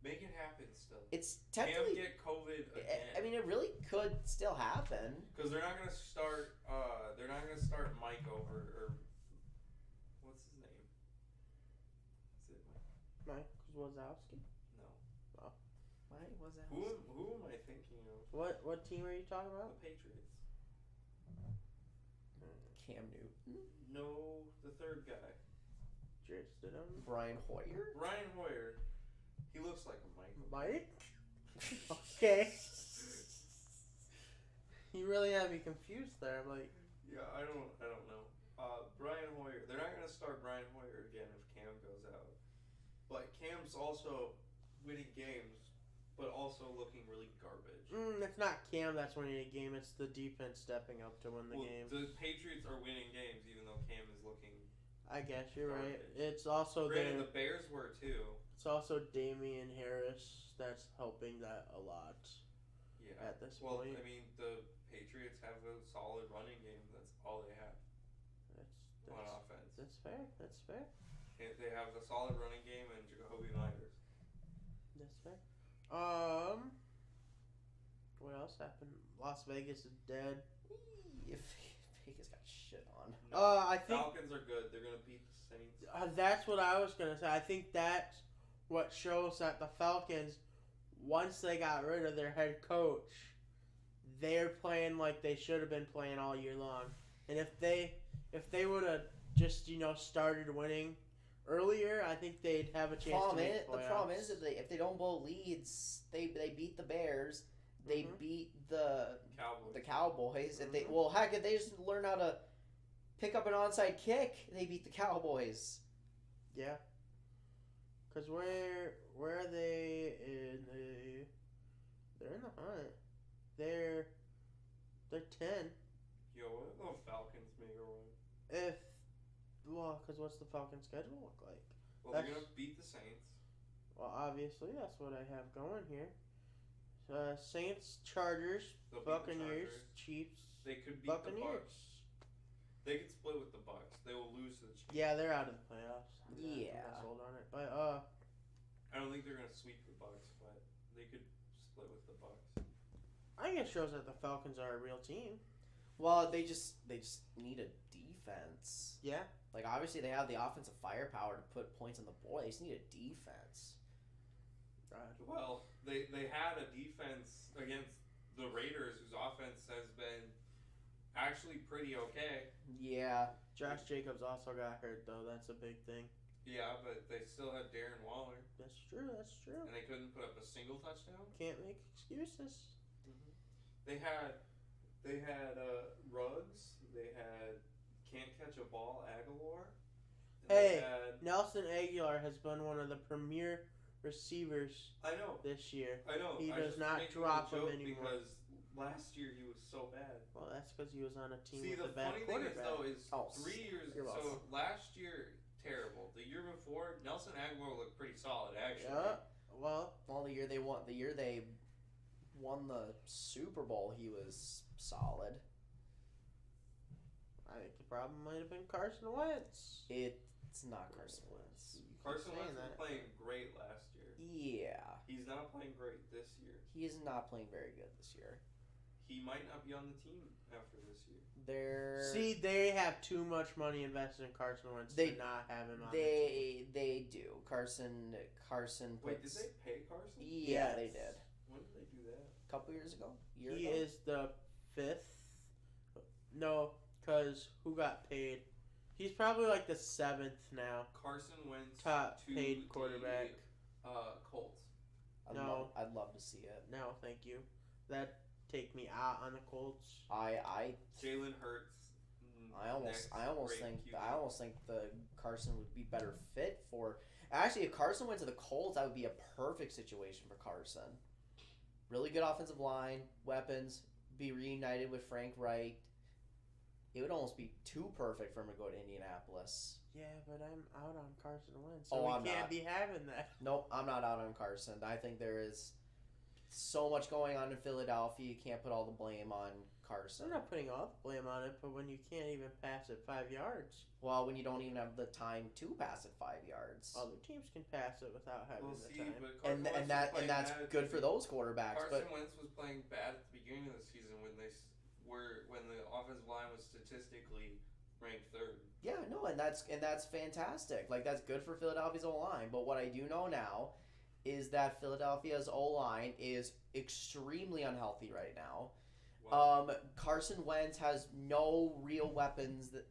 Make it happen still. It's Cam technically. get COVID again. I mean, it really could still happen. Because they're not gonna start. They're not gonna start Mike over or what's his name? Is it Mike? Mike Wazowski. No. Why was that? Who am I thinking of? What team are you talking The about? Patriots. Cam Newton, No, the third guy. Jared Stidham. Brian Hoyer. Brian Hoyer. He looks like a Mike. Mike? Okay. You really have me confused there. I'm like, Yeah, I don't know. Brian Hoyer. They're not gonna start Brian Hoyer again if Cam goes out. But Cam's also winning games, but also looking really garbage. it's not Cam that's winning a game. It's the defense stepping up to win the game. The Patriots are winning games even though Cam is looking. I guess you're right. Garbage. It's also Granted, the the Bears were too. it's also Damian Harris that's helping that a lot Yeah. at this Well, point. I mean, the Patriots have a solid running game. That's all they have on That's offense. that's fair. That's fair. They have a solid running game and Jacoby Myers. That's fair. What else happened? Las Vegas is dead. If Vegas got shit on. I think Falcons are good. They're gonna beat the Saints. that's what I was gonna say. I think that's what shows that the Falcons, once they got rid of their head coach, they're playing like they should have been playing all year long. And if they would have just started winning earlier, I think they'd have a chance to make The playoffs. problem is if they don't blow leads, they beat the Bears, they Mhm. beat the Cowboys. Cowboys. If they Mhm. heck, if they just learn how to pick up an onside kick, they beat the Cowboys. Yeah. Cause where are they in the? They're in the hunt. They're 10. Yo, what if the Falcons make a run? Cause what's the Falcons schedule look like? Well, they're That's- gonna beat the Saints. Well, obviously that's what I have going here. Saints, Chargers, They'll beat the Buccaneers, Chargers. Chiefs, They could beat Buccaneers. the Bucks. They could split with the Bucks. They will lose to the Chiefs. Yeah, they're out of the playoffs. I'm Yeah. not sold on it, but I don't think they're gonna sweep the Bucks, but they could split with the Bucks. I think it shows that the Falcons are a real team. Well, they just need a defense. Yeah. Like obviously they have the offensive firepower to put points on the board. They just need a defense. Well, they had a defense against the Raiders whose offense has been actually pretty okay. Yeah. Josh Jacobs also got hurt though. That's a big thing. Yeah, but they still had Darren Waller, That's true. That's true. and they couldn't put up a single touchdown. Can't make excuses. They had Ruggs. They had can't catch a ball Aguilar. And Hey. they had, Nelson Aguilar has been one of the premier receivers I know. this year. I know. He I does just not making drop a him joke anymore. because last year he was so bad. Well, that's because he was on a team See, with the a bad funny thing is quarterback. though is Oh, 3 years. you're So welcome. last year terrible. The year before Nelson Aguilar looked pretty solid actually. Yeah. Well, The year they won the Super Bowl, he was solid. I think the problem might have been Carson Wentz. It's not Carson Wentz. You keep Carson saying Wentz was that. playing great last year. Yeah. He's not playing great this year. He is not playing very good this year. He might not be on the team after this year. See, they have too much money invested in Carson Wentz They- to not have him on the team. They do. Carson Wait, did puts- they pay Carson? Yeah, they Yes. did. When did they do that? A couple years ago. He is the 5th. No, because who got paid? He's probably like the 7th now. Carson Wentz Top to paid quarterback. the Colts. No. I'd love to see it. No, thank you. That take me out on the Colts. Jalen Hurts. I almost great think QB. the Carson would be better fit for. Actually, if Carson went to the Colts, that would be a perfect situation for Carson. Really good offensive line, weapons, be reunited with Frank Wright. It would almost be too perfect for him to go to Indianapolis. Yeah, but I'm out on Carson Wentz, Oh, so we I'm can't not. be having that. Nope, I'm not out on Carson. I think there is so much going on in Philadelphia. You can't put all the blame on Carson. I'm not putting all the blame on it, but when you can't even pass it 5 yards, Well, when you don't even have the time to pass it 5 yards. other teams can pass it without having Well, the see, time. but Carson Wentz was And playing that's bad at good the for those quarterbacks. Carson But Wentz was playing bad at the beginning of the season when when the offensive line was statistically ranked 3rd. yeah, no, and that's fantastic. Like that's good for Philadelphia's O line. But what I do know now is that Philadelphia's O line is extremely unhealthy right now. Wow. Carson Wentz has no real weapons that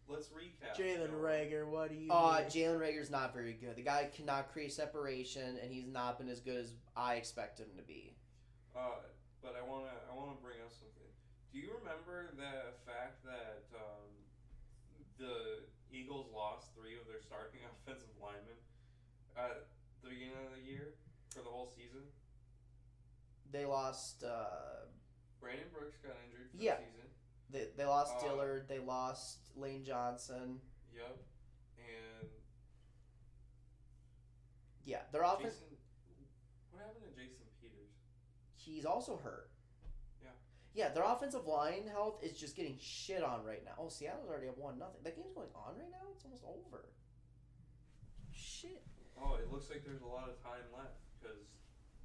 Let's recap. Jalen Noah. Rager, what do you mean? Jalen Rager's not very good. The guy cannot create separation, and he's not been as good as I expect him to be. But I wanna bring up something. Do you remember the fact that the Eagles lost 3 of their starting offensive linemen at the beginning of the year for the whole season? They lost. Brandon Brooks got injured for Yeah. the season. They lost Dillard. They lost Lane Johnson. Yep. And Yeah, their offense. what happened to Jason Peters? He's also hurt. Yeah. Yeah, their offensive line health is just getting shit on right now. Oh, Seattle's already at 1-0. That game's going on right now. It's almost over. Shit. Oh, it looks like there's a lot of time left because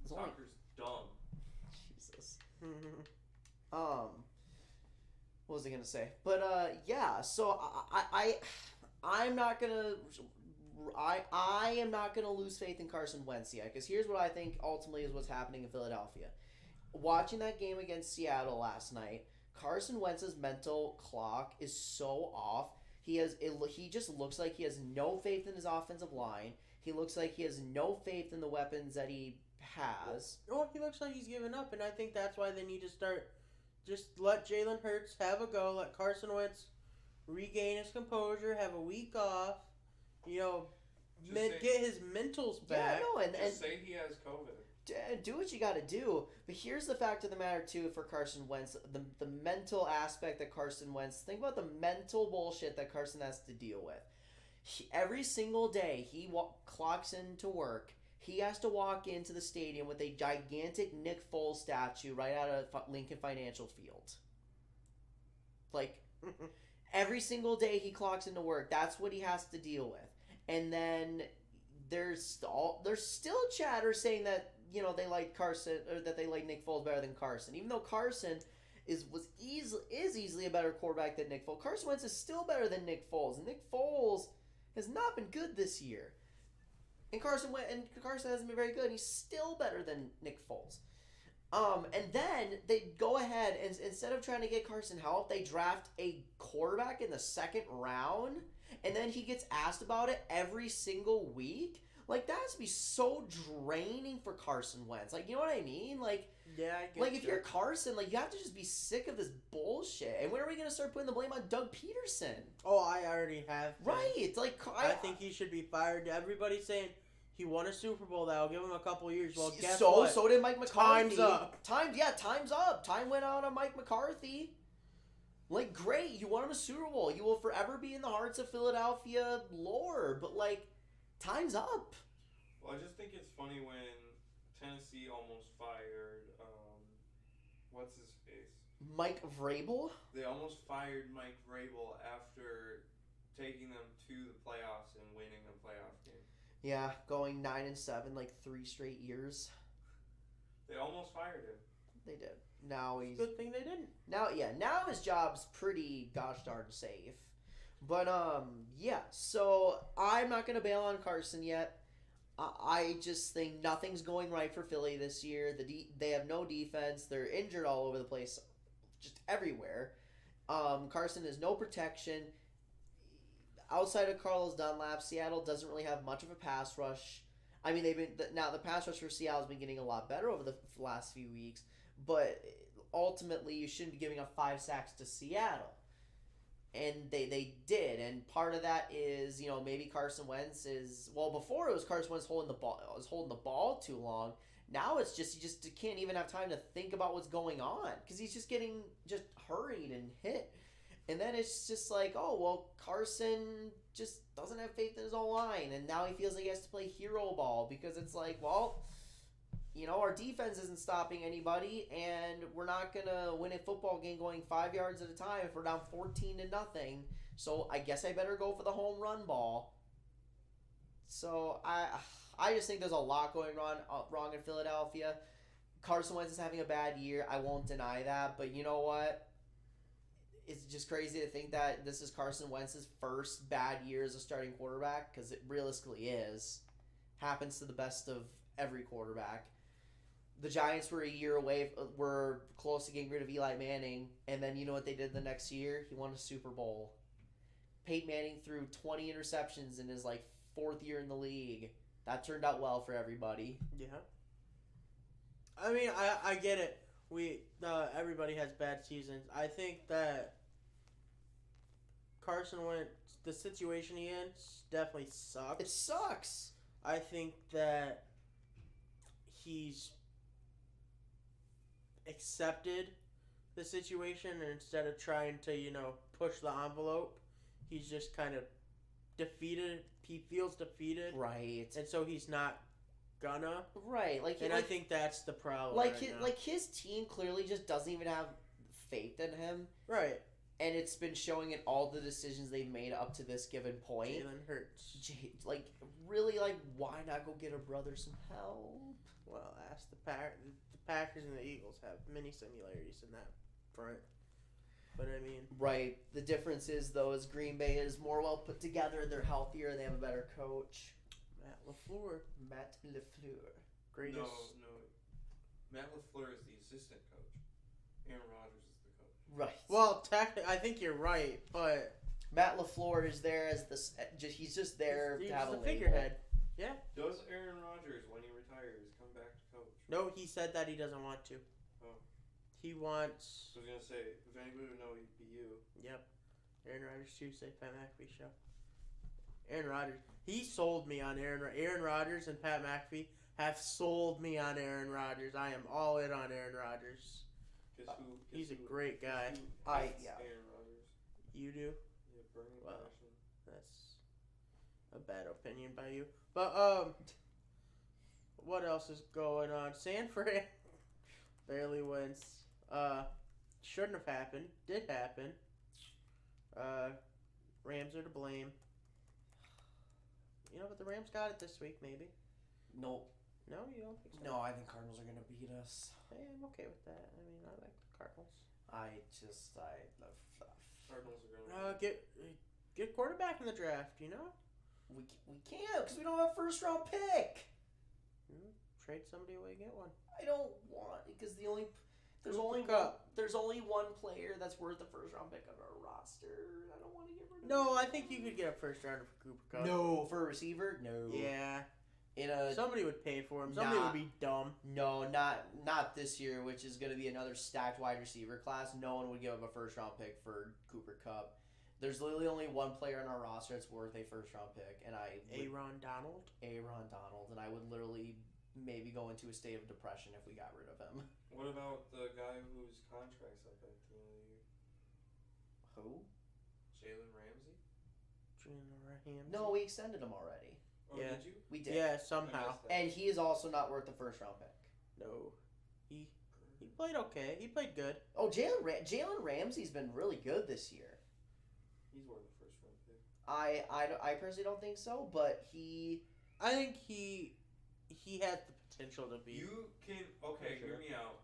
It's only- soccer's dumb. Jesus. What was I gonna say? But yeah. So I'm not gonna. I am not gonna lose faith in Carson Wentz yet, because here's what I think ultimately is what's happening in Philadelphia. Watching that game against Seattle last night, Carson Wentz's mental clock is so off. He just looks like he has no faith in his offensive line. He looks like he has no faith in the weapons that he has. Well, he looks like he's given up, and I think that's why they need to start. Just let Jalen Hurts have a go. Let Carson Wentz regain his composure. Have a week off. Get his mentals back. Yeah, no, and say he has COVID. Do what you got to do. But here's the fact of the matter too for Carson Wentz, the mental aspect that Carson Wentz. Think about the mental bullshit that Carson has to deal with. Every single day he clocks into work. He has to walk into the stadium with a gigantic Nick Foles statue right out of Lincoln Financial Field. Like, every single day he clocks into work, that's what he has to deal with. And then there's still chatter saying that they like Carson, or that they like Nick Foles better than Carson, even though Carson is easily a better quarterback than Nick Foles. Carson Wentz is still better than Nick Foles, and Nick Foles has not been good this year. And Carson hasn't been very good. He's still better than Nick Foles. And then they go ahead and instead of trying to get Carson help, they draft a quarterback in the second round, and then he gets asked about it every single week. Like, that has to be so draining for Carson Wentz. Like, you know what I mean? Like, yeah, I get like if you're Carson, like, you have to just be sick of this bullshit. And when are we gonna start putting the blame on Doug Peterson? Oh, I already have. Right, like I think he should be fired. Everybody's saying he won a Super Bowl. That'll give him a couple years. Well, guess what? So did Mike McCarthy. Time's up. Time's up. Time went out on Mike McCarthy. Like, great, you won him a Super Bowl. You will forever be in the hearts of Philadelphia lore. But like, time's up. Well, I just think it's funny when Tennessee almost fired, what's his face? Mike Vrabel? They almost fired Mike Vrabel after taking them to the playoffs and winning a playoff game. Yeah, going 9-7, like 3 straight years. They almost fired him. They did. Now he's... Good thing they didn't. Now his job's pretty gosh darn safe. But, yeah, so I'm not going to bail on Carson yet. I just think nothing's going right for Philly this year. They have no defense. They're injured all over the place, just everywhere. Carson has no protection. Outside of Carlos Dunlap, Seattle doesn't really have much of a pass rush. I mean, the pass rush for Seattle has been getting a lot better over the last few weeks, but ultimately you shouldn't be giving up 5 sacks to Seattle. And they did, and part of that is, maybe Carson Wentz is, well, before it was Carson Wentz holding the ball too long. Now it's just, he just can't even have time to think about what's going on, because he's just getting hurried and hit. And then it's just like, oh, well, Carson just doesn't have faith in his own line, and now he feels like he has to play hero ball, because it's like, well, our defense isn't stopping anybody, and we're not going to win a football game going 5 yards at a time if we're down 14-0. So I guess I better go for the home run ball. So I just think there's a lot going wrong in Philadelphia. Carson Wentz is having a bad year. I won't deny that. But you know what? It's just crazy to think that this is Carson Wentz's first bad year as a starting quarterback, because it realistically is. Happens to the best of every quarterback. The Giants were a year away, were close to getting rid of Eli Manning, and then you know what they did the next year? He won a Super Bowl. Peyton Manning threw 20 interceptions in his 4th year in the league. That turned out well for everybody. Yeah. I mean, I get it. Everybody has bad seasons. I think that Carson Wentz, the situation he in, definitely sucks. It sucks. I think that he's accepted the situation, and instead of trying to, push the envelope, he's just kind of defeated. He feels defeated. Right. And so he's not gonna. Right. I think that's the problem. His team clearly just doesn't even have faith in him. Right. And it's been showing in all the decisions they've made up to this given point. Jalen Hurts. Really, why not go get a brother some help? Well, ask the Packers and the Eagles have many similarities in that front. But I mean... Right. The difference is, though, is Green Bay is more well put together, they're healthier, they have a better coach. Matt LaFleur. Greatest. No. Matt LaFleur is the assistant coach. Aaron Rodgers is the coach. Right. Well, I think you're right, but... Matt LaFleur is there as he's just there He's to have a the label. figurehead. Yeah. Does Aaron Rodgers, when he retires, come back to coach? No, he said that he doesn't want to. Oh. He wants. I was gonna say, if anybody would know, it'd be you. Yep. Aaron Rodgers Tuesday, Pat McAfee show. Aaron Rodgers. He sold me on Aaron Rodgers and Pat McAfee have sold me on Aaron Rodgers. I am all in on Aaron Rodgers. He's a great guy. Aaron Rodgers. You do? Yeah, burning Wow. passion. That's a bad opinion by you. But what else is going on? San Fran barely wins. Shouldn't have happened. Did happen. Rams are to blame. You know, but the Rams got it this week, maybe. Nope. No, you don't think so? No, I think Cardinals are gonna beat us. Hey, I'm okay with that. I mean, I like the Cardinals. Cardinals are gonna. Get quarterback in the draft. You know, We can't because we don't have a first round pick. trade somebody away, get one. I don't want because there's only one player that's worth a first round pick on our roster. I don't want to get rid of. No, I think you could get a first rounder for Cooper Kupp. No, for a receiver, no. Yeah. In Somebody would pay for him. Somebody would be dumb. No, not this year, which is going to be another stacked wide receiver class. No one would give up a first round pick for Cooper Kupp. There's literally only one player on our roster that's worth a first round pick, and Aaron Donald, and I would literally maybe go into a state of depression if we got rid of him. What about the guy whose contract's up at the end of the year? Who? Jalen Ramsey? No, we extended him already. Oh, Yeah. did you? We did. Yeah, I somehow. missed that. And he is also not worth the first round pick. No. He played okay. He played good. Oh, Jalen Ramsey's been really good this year. He's worth a first round pick. I personally don't think so, but I think he has the potential to be. You can Sure. hear me out.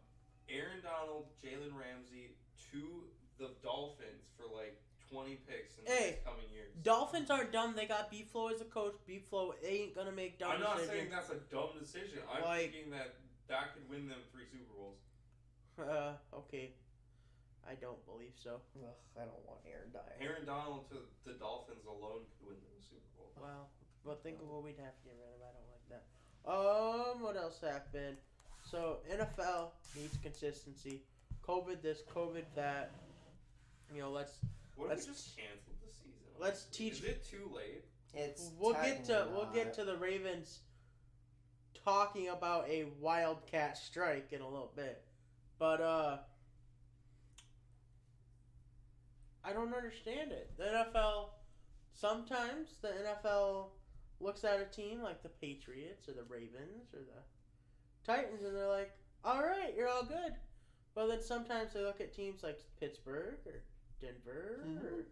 Aaron Donald, Jalen Ramsey to the Dolphins for like 20 picks in the next coming years. Dolphins aren't dumb. They got B-Flow as a coach. B-Flow ain't gonna make dumb I'm not decisions. saying that's a dumb decision. I'm thinking that could win them 3 Super Bowls. Okay. I don't believe so. ugh, I don't want Aaron Donald. Aaron Donald to the Dolphins alone could win them a Super Bowl. Well, but think of what we'd have to get rid of. I don't like that. What else happened? So NFL needs consistency. COVID this, COVID that. You know, What if let's- we just canceled the season? let's teach- Is it too late? we'll get to the Ravens talking about a wildcat strike in a little bit. But I don't understand it. The NFL looks at a team like the Patriots or the Ravens or the Titans and they're like, all right, you're all good. But then sometimes they look at teams like Pittsburgh or Denver or,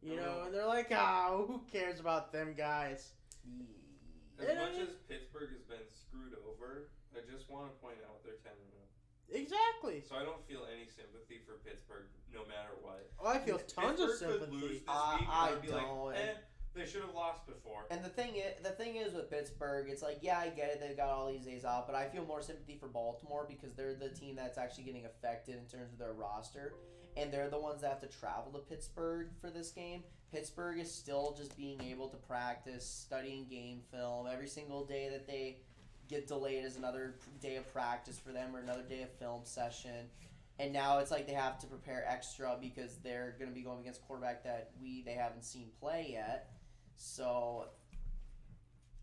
and they're like, who cares about them guys? As much as Pittsburgh has been screwed over, I just want to point out they're 10-0. Exactly. So I don't feel any sympathy for Pittsburgh, no matter what. Oh, I feel tons of Pittsburgh could sympathy. lose this week, I and I'd be don't. like, they should have lost before. And the thing is with Pittsburgh, it's like, yeah, I get it, they've got all these days off, but I feel more sympathy for Baltimore because they're the team that's actually getting affected in terms of their roster, and they're the ones that have to travel to Pittsburgh for this game. Pittsburgh is still just being able to practice, studying game film. Every single day that they get delayed is another day of practice for them or another day of film session. And now it's like they have to prepare extra because they're going to be going against a quarterback that they haven't seen play yet. So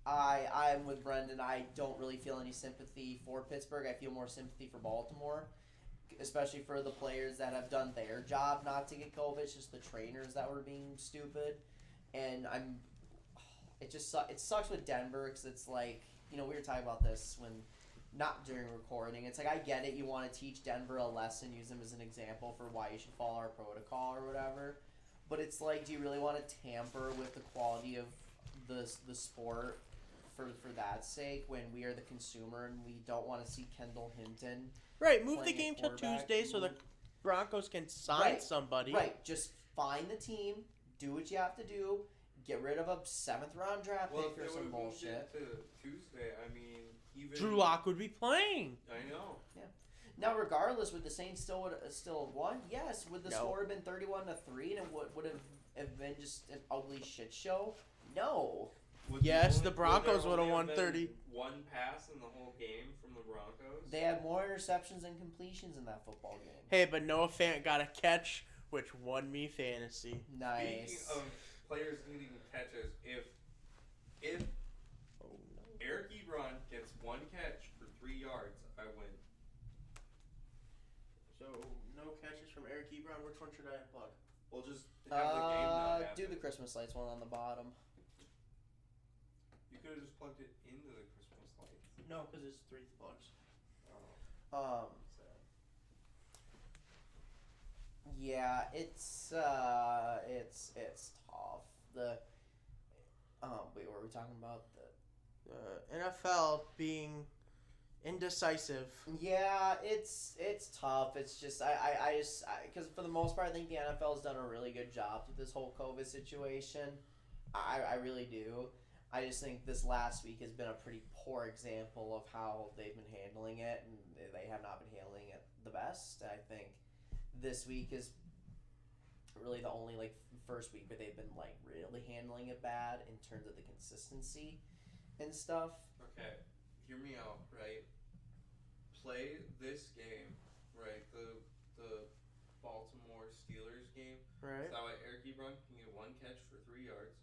I'm with Brendan. I don't really feel any sympathy for Pittsburgh. I feel more sympathy for Baltimore, especially for the players that have done their job not to get COVID. It's just the trainers that were being stupid. And it sucks with Denver because it's like, we were talking about this not during recording. It's like, I get it. You want to teach Denver a lesson, use them as an example for why you should follow our protocol or whatever. But it's like, do you really want to tamper with the quality of the sport for that sake when we are the consumer and we don't want to see Kendall Hinton? Right, move the playing game at till quarterback? Tuesday so the Broncos can sign somebody. Right, just find the team, do what you have to do, get rid of a 7th round draft pick or some bullshit. To Tuesday, I mean, even Drew Lock would be playing. I know. Yeah. Now, regardless, would the Saints still have won? Yes. Would the score have been 31-3, and have been just an ugly shit show? No. Yes, the Broncos would have won 30. One pass in the whole game from the Broncos. They had more interceptions and completions in that football game. Hey, but Noah Fant got a catch, which won me fantasy. Nice. Speaking of players needing catches, if Eric Ebron gets one catch for 3 yards, I win. So, no catches from Eric Ebron. Which one should I plug? We'll just have the game not happen. Do the Christmas lights one on the bottom. You could have just plugged it into the Christmas lights. No, because it's 3 plugs. Oh. Sad. Yeah, it's tough. Wait, what were we talking about? NFL being indecisive. Yeah, it's tough. It's just because for the most part, I think the NFL has done a really good job through this whole COVID situation. I really do. I just think this last week has been a pretty poor example of how they've been handling it, and they have not been handling it the best. I think this week is really the only first week where they've been really handling it bad in terms of the consistency and stuff. Okay, hear me out, right? Play this game, right? The Baltimore Steelers game. Right. So that way Eric Ebron can get one catch for 3 yards,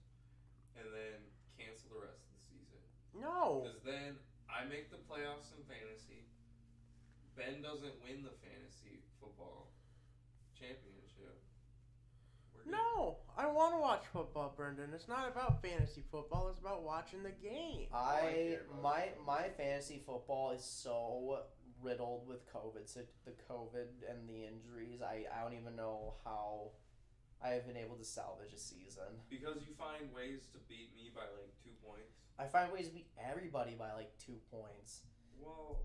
and then cancel the rest of the season. No. Because then I make the playoffs in fantasy. Ben doesn't win the fantasy football championship. No, I want to watch football, Brendan. It's not about fantasy football. It's about watching the game. My fantasy football is so riddled with COVID. So the COVID and the injuries, I don't even know how I have been able to salvage a season. Because you find ways to beat me by 2 points. I find ways to beat everybody by 2 points. Well,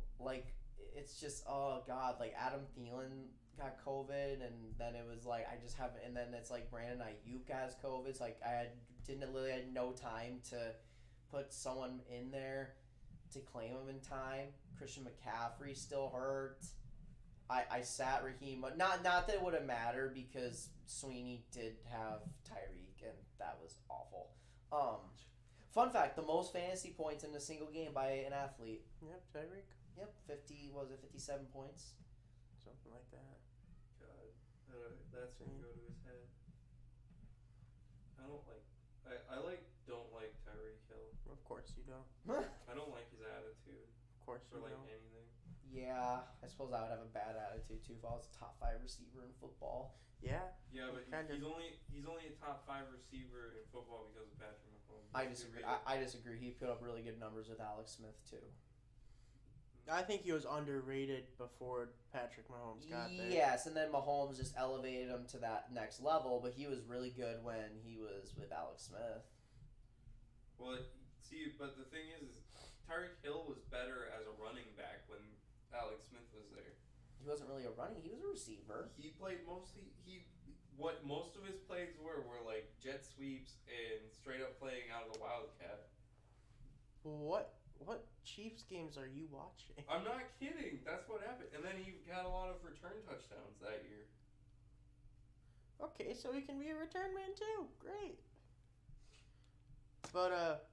it's just, oh god, Adam Thielen got COVID, and then it was I just haven't, and then it's Brandon Ayuk has COVID. It's I had no time to put someone in there to claim him in time. Christian McCaffrey still hurt. I sat Raheem, not that it would have mattered because Sweeney did have Tyreek, and that was awful. Fun fact: the most fantasy points in a single game by an athlete. Yep, Tyreek. Yep, 57 points. Something like that. God, that's gonna go to his head. I don't like Tyreek Hill. Of course you don't. I don't like his attitude. Of course For you don't. anything. Yeah, I suppose I would have a bad attitude too if I was a top 5 receiver in football. Yeah. Yeah, but he's only a top 5 receiver in football because of Patrick Mahomes. I disagree. I disagree. He put up really good numbers with Alex Smith too. I think he was underrated before Patrick Mahomes got there. Yes, and then Mahomes just elevated him to that next level, but he was really good when he was with Alex Smith. Well, but the thing is Tyreek Hill was better as a running back when Alex Smith was there. He wasn't really a running, he was a receiver. He played what most of his plays were jet sweeps and straight up playing out of the Wildcat. What Chiefs games are you watching? I'm not kidding. That's what happened. And then he got a lot of return touchdowns that year. Okay, so he can be a return man too. Great. But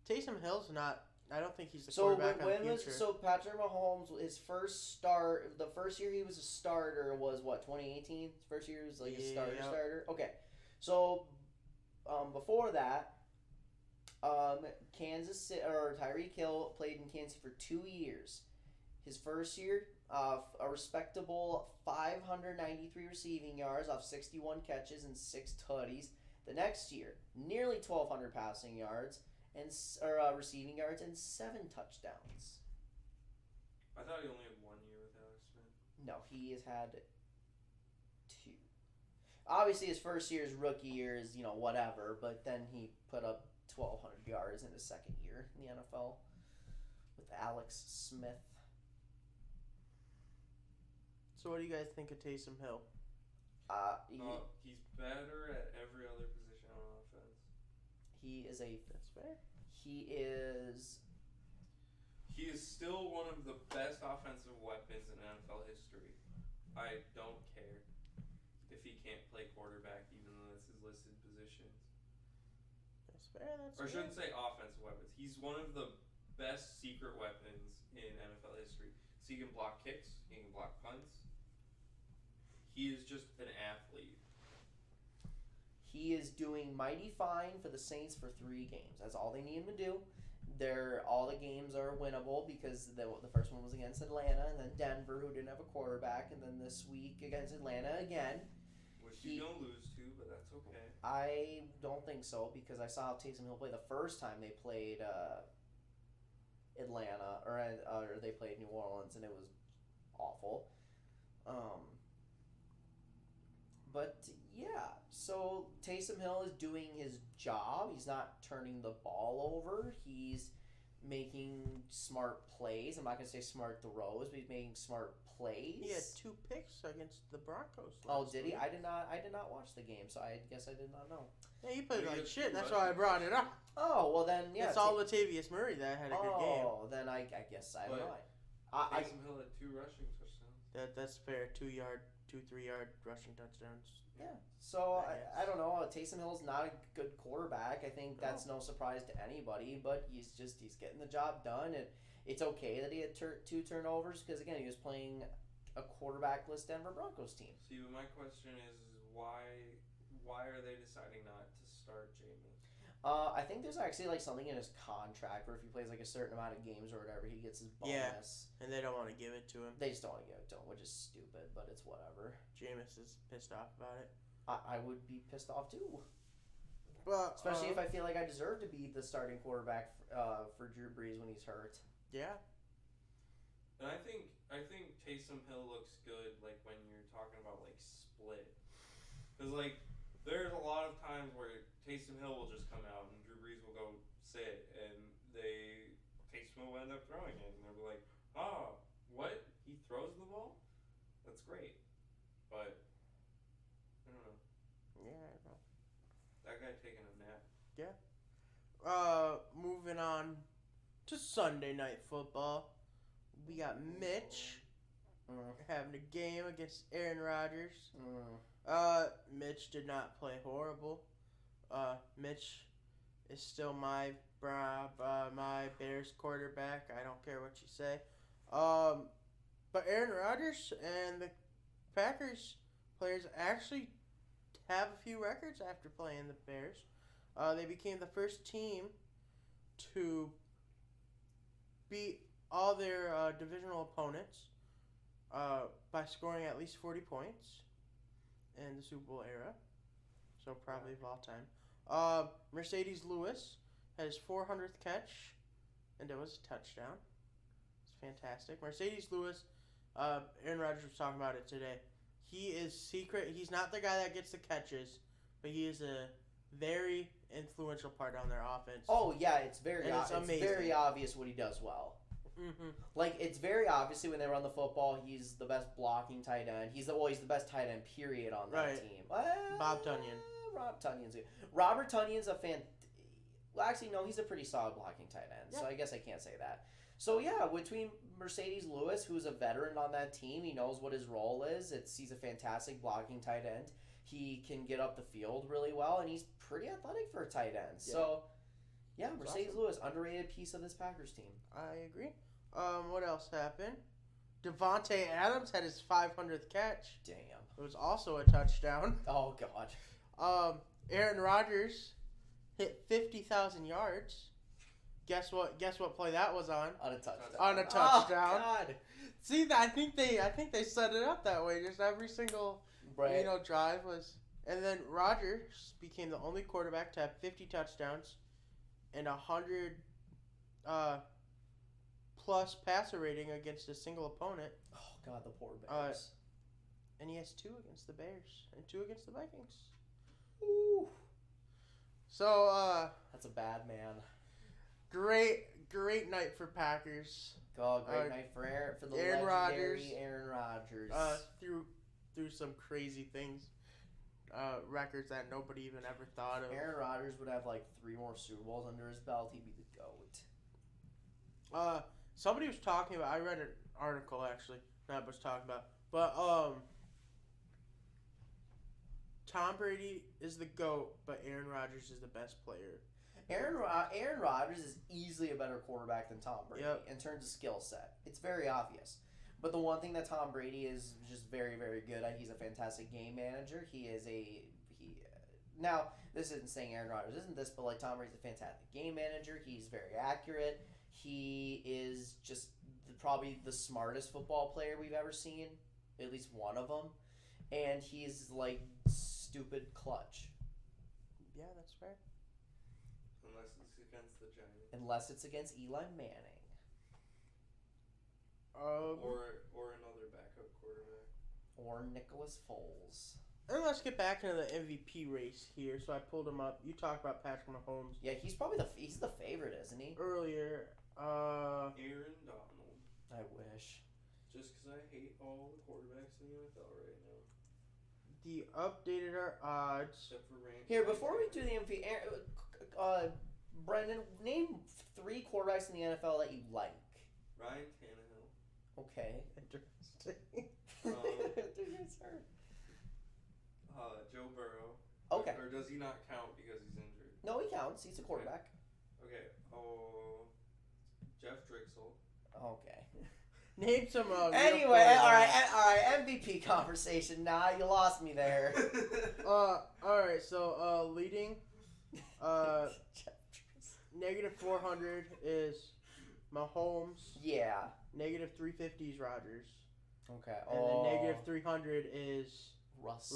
Taysom Hill's not. I don't think he's the quarterback of the future. So Patrick Mahomes, the first year he was a starter was what, 2018? His first year was a starter. Okay, so before that, Kansas City or Tyreek Hill played in Kansas City for 2 years. His first year, a respectable 593 receiving yards off 61 catches and 6 tutties. The next year, nearly 1,200 passing yards and receiving yards and 7 touchdowns. I thought he only had 1 year with Alex Smith. No, he has had 2. Obviously, his first year, his rookie year is whatever, but then he put up 1,200 yards in his second year in the NFL with Alex Smith. So what do you guys think of Taysom Hill? He's better at every other position on offense. That's fair. He is still one of the best offensive weapons in NFL history. I don't care if he can't play quarterback, even though that's his listed positions. That's fair. That's Or I fair. shouldn't say offensive weapons. He's one of the best secret weapons in NFL history. So he can block kicks, he can block punts. He is just an athlete. He is doing mighty fine for the Saints for 3 games. That's all they need him to do. All the games are winnable because the first one was against Atlanta, and then Denver, who didn't have a quarterback, and then this week against Atlanta again. Which you don't lose to, but that's okay. I don't think so because I saw Taysom Hill play the first time they played Atlanta or they played New Orleans, and it was awful. But yeah, so Taysom Hill is doing his job. He's not turning the ball over. He's making smart plays. I'm not gonna say smart throws, but he's making smart plays. He had 2 picks against the Broncos. Oh, last did he? week. I did not watch the game, so I guess I did not know. Yeah, he played He like had shit. 2 That's why I rushing brought it up. Oh well, then yeah. It's all Latavius Murray that had a good game. Oh, then I guess I don't But know. I Taysom Hill had 2 rushing touchdowns. That's fair. 3-yard rushing touchdowns. Yeah. So I I don't know. Taysom Hill's not a good quarterback. I think that's no surprise to anybody. But he's getting the job done, and it's okay that he had 2 turnovers because again he was playing a quarterbackless Denver Broncos team. See, but my question is why are they deciding not to start Jameis? I think there's actually like something in his contract where if he plays like a certain amount of games or whatever, he gets his bonus. Yeah. And they don't want to give it to him. They just don't want to give it to him, which is stupid, but it's whatever. Jameis is pissed off about it. I would be pissed off too. Well, Especially if I feel like I deserve to be the starting quarterback for Drew Brees when he's hurt. Yeah. And I think Taysom Hill looks good like when you're talking about like split, because like there's a lot of times where Taysom Hill will just come out and Drew Brees will go sit and Taysom Hill will end up throwing it and they'll be like, what? He throws the ball? That's great, but I don't know. Yeah, I know. That guy taking a nap. Moving on to Sunday Night Football. We got Mitch having a game against Aaron Rodgers. Mitch did not play horrible. Mitch is still my Bears quarterback. I don't care what you say. But Aaron Rodgers and the Packers players actually have a few records after playing the Bears. They became the first team to beat all their divisional opponents by scoring at least 40 points in the Super Bowl era. So probably of all time. Mercedes Lewis had his 400th catch, and it was a touchdown. It's fantastic. Mercedes Lewis, Aaron Rodgers was talking about it today. He is secret. He's not the guy that gets the catches, but he is a very influential part on their offense. Oh yeah, it's very amazing. very obvious what he does well. Mm-hmm. Like it's very obviously when they run the football, he's the best blocking tight end. He's the best tight end period on that team. Bob Tonyan. Robert Tunion's a fan. Well, actually, no, he's a pretty solid blocking tight end. So I guess I can't say that. So yeah, between Mercedes Lewis, who's a veteran on that team, he knows what his role is. He's a fantastic blocking tight end. He can get up the field really well, and he's pretty athletic for a tight end. Yeah. So yeah, Mercedes Lewis, underrated piece of this Packers team. I agree. What else happened? Devontae Adams had his 500th catch. Damn. It was also a touchdown. Oh God. Aaron Rodgers hit 50,000 yards. Guess what play that was on? On a touchdown. On a touchdown. Oh, God. See, I think they set it up that way. Just every single drive was. And then Rodgers became the only quarterback to have 50 touchdowns and 100 plus passer rating against a single opponent. Oh God, the poor Bears. And he has 2 against the Bears and 2 against the Vikings. Ooh. So that's a bad man. Great night for Packers. Oh, great night for the Aaron legendary Aaron Rodgers. Through some crazy things, records that nobody even ever thought of. Aaron Rodgers would have like 3 more Super Bowls under his belt. He'd be the GOAT. Somebody was talking about. I read an article actually. That was talking about, but Tom Brady is the GOAT, but Aaron Rodgers is the best player. Aaron Rodgers is easily a better quarterback than Tom Brady in terms of skill set. It's very obvious. But the one thing that Tom Brady is just very, very good at, he's a fantastic game manager. Now, this isn't saying Aaron Rodgers isn't this, but like Tom Brady's a fantastic game manager. He's very accurate. He is just probably the smartest football player we've ever seen, at least one of them. And he's like stupid clutch. Yeah, that's fair. Unless it's against Eli Manning. Or another backup quarterback. Or Nicholas Foles. And let's get back into the MVP race here. So I pulled him up. You talked about Patrick Mahomes. Yeah, he's probably he's the favorite, isn't he? Earlier. Aaron Donald. I wish. Just because I hate all the quarterbacks in the NFL right now. The updated odds. Except for Randy. Here, before we do the MVP, Brendan, name 3 quarterbacks in the NFL that you like. Ryan Tannehill. Okay. Interesting. Joe Burrow. Okay. Or does he not count because he's injured? No, he counts. He's a quarterback. Okay. Jeff Drixel. Okay. Name some. Anyway, all right. MVP conversation. Nah, you lost me there. All right. So, leading, negative 400 is Mahomes. Yeah. Negative 350 is Rodgers. Okay. And then negative 300 is Russ.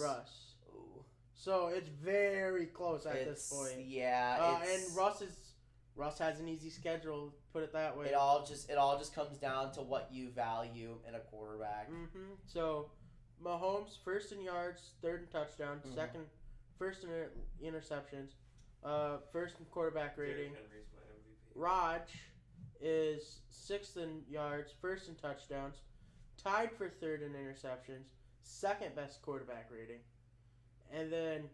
Ooh. So it's very close at this point. Yeah. And Russ has an easy schedule. Put it that way. It all just comes down to what you value in a quarterback. Mm-hmm. So Mahomes first in yards, third in touchdowns, first in interceptions, first in quarterback rating. Henry's my MVP. Raj is sixth in yards, first in touchdowns, tied for third in interceptions, second best quarterback rating. And then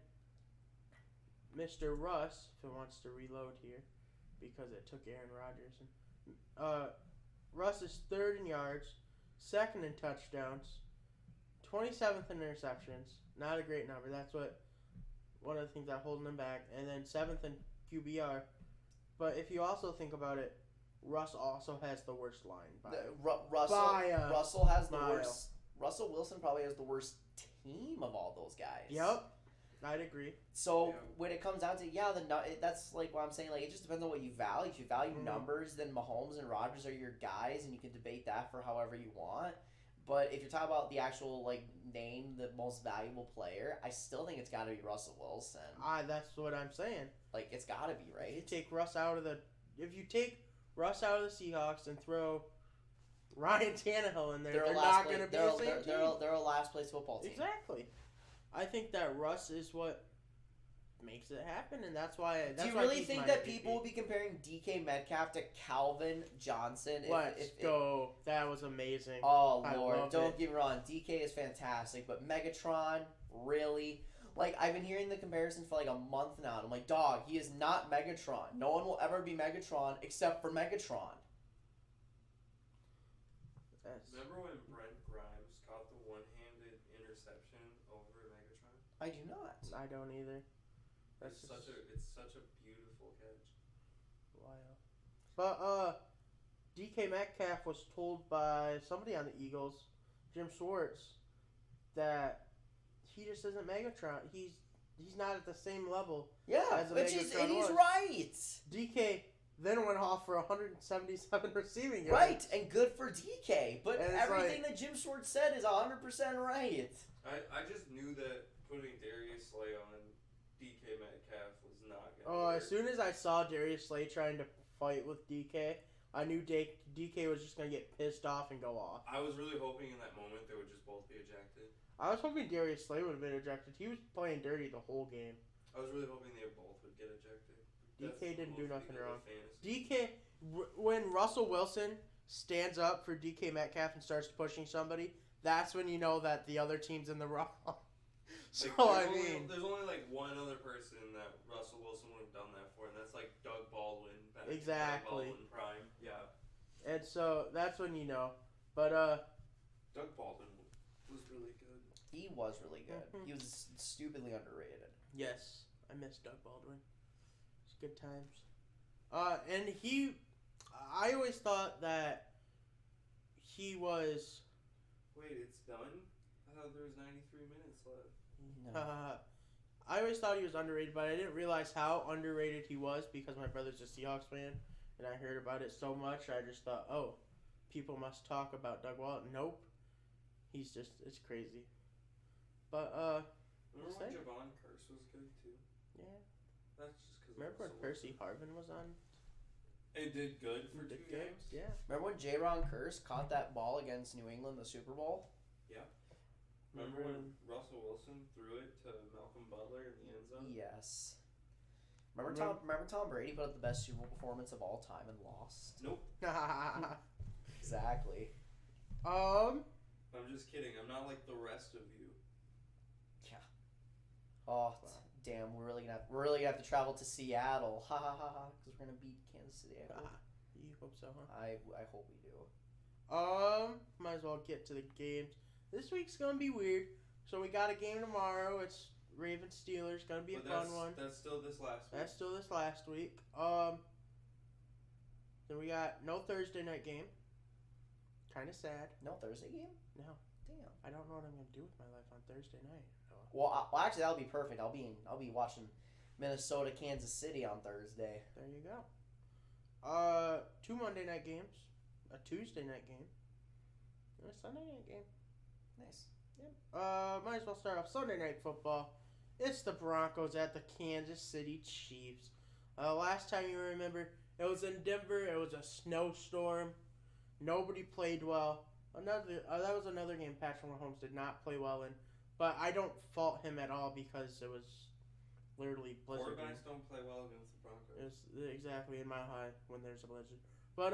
Mr. Russ, if it wants to reload here, because it took Aaron Rodgers. And, Russ is third in yards, second in touchdowns, 27th in interceptions. Not a great number. That's one of the things that holding him back. And then 7th in QBR. But if you also think about it, Russ also has the worst line. Russell has the worst. Russell Wilson probably has the worst team of all those guys. Yep, I'd agree. So when it comes down to that's like what I'm saying. Like it just depends on what you value. If you value numbers, then Mahomes and Rodgers are your guys, and you can debate that for however you want. But if you're talking about the actual name the most valuable player, I still think it's got to be Russell Wilson. That's what I'm saying. It's got to be, right? If you take Russ out of the Seahawks and throw Ryan Tannehill in there, they're not going to be the same team. They're a last place football team. Exactly. I think that Russ is what makes it happen, and that's why. Do you really think that people will be comparing DK Metcalf to Calvin Johnson? Let's go. That was amazing. Oh, Lord. Don't get me wrong. DK is fantastic, but Megatron, really? I've been hearing the comparison for a month now, and I'm like, dog, he is not Megatron. No one will ever be Megatron except for Megatron. Remember when Brent Grimes caught the one-handed interception over Megatron? I do not. I don't either. It's such a beautiful catch. Wow. But DK Metcalf was told by somebody on the Eagles, Jim Schwartz, that he just isn't Megatron. He's not at the same level. Yeah, as he's right. DK then went off for 177 receiving yards. Right, and good for DK. But everything that Jim Schwartz said is 100% right. I just knew that putting Darius Slay on DK Metcalf was not going to work. As soon as I saw Darius Slay trying to fight with DK, I knew DK was just going to get pissed off and go off. I was really hoping in that moment they would just both be ejected. I was hoping Darius Slay would have been ejected. He was playing dirty the whole game. I was really hoping they both would get ejected. DK didn't do nothing wrong. DK, when Russell Wilson stands up for DK Metcalf and starts pushing somebody, that's when you know that the other team's in the wrong. There's only one other person that Russell Wilson would have done that for, and that's Doug Baldwin. Exactly. Doug Baldwin prime, yeah. And so that's when you know. But Doug Baldwin was really good. He was really good. Mhm. He was stupidly underrated. Yes, I miss Doug Baldwin. It's good times. And I always thought that he was. Wait, it's done? I thought there was 93 minutes left. No. I always thought he was underrated, but I didn't realize how underrated he was because my brother's a Seahawks fan, and I heard about it so much. I just thought, oh, people must talk about Doug Walton. Nope, it's crazy. But Remember Say? when Javon Curse was good too? yeah, That's just because. remember when Percy Harvin was on? It did good for Did 2 good? games. Yeah. Remember when J-Ron Curse caught that ball against New England in the Super Bowl? Remember when Russell Wilson threw it to Malcolm Butler in the end zone? Yes. Remember Tom Brady put up the best Super Bowl performance of all time and lost? Nope. Exactly. I'm just kidding. I'm not like the rest of you. Oh, damn! We're really gonna have to travel to Seattle. Ha ha ha ha! Because we're gonna beat Kansas City. I hope. You hope so, huh? I hope we do. Might as well get to the games. This week's gonna be weird. So we got a game tomorrow. It's Ravens Steelers. Gonna be a fun one. That's still this last week. That's still this last week. Then we got no Thursday night game. Kind of sad. No Thursday game? No. Damn. I don't know what I'm gonna do with my life on Thursday night. Well, actually, that'll be perfect. I'll be watching Minnesota, Kansas City on Thursday. There you go. 2 Monday night games, a Tuesday night game, and a Sunday night game. Nice. Yep. Might as well start off Sunday night football. It's the Broncos at the Kansas City Chiefs. Last time you remember, it was in Denver. It was a snowstorm. Nobody played well. That was another game Patrick Mahomes did not play well in. But I don't fault him at all because it was literally blizzard. Quarterbacks don't play well against the Broncos. It's exactly in my high when there's a blizzard. But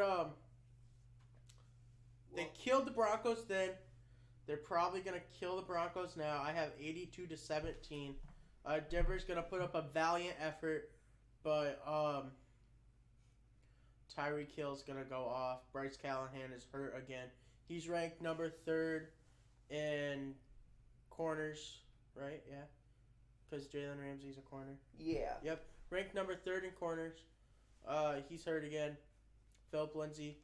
they killed the Broncos then. They're probably gonna kill the Broncos now. I have 82-17. Denver's gonna put up a valiant effort, but Tyreek Hill's gonna go off. Bryce Callahan is hurt again. He's ranked number 3rd in corners, right? Yeah, because Jalen Ramsey's a corner. Yeah. Yep, ranked number 3rd in corners. He's hurt again. Philip Lindsay,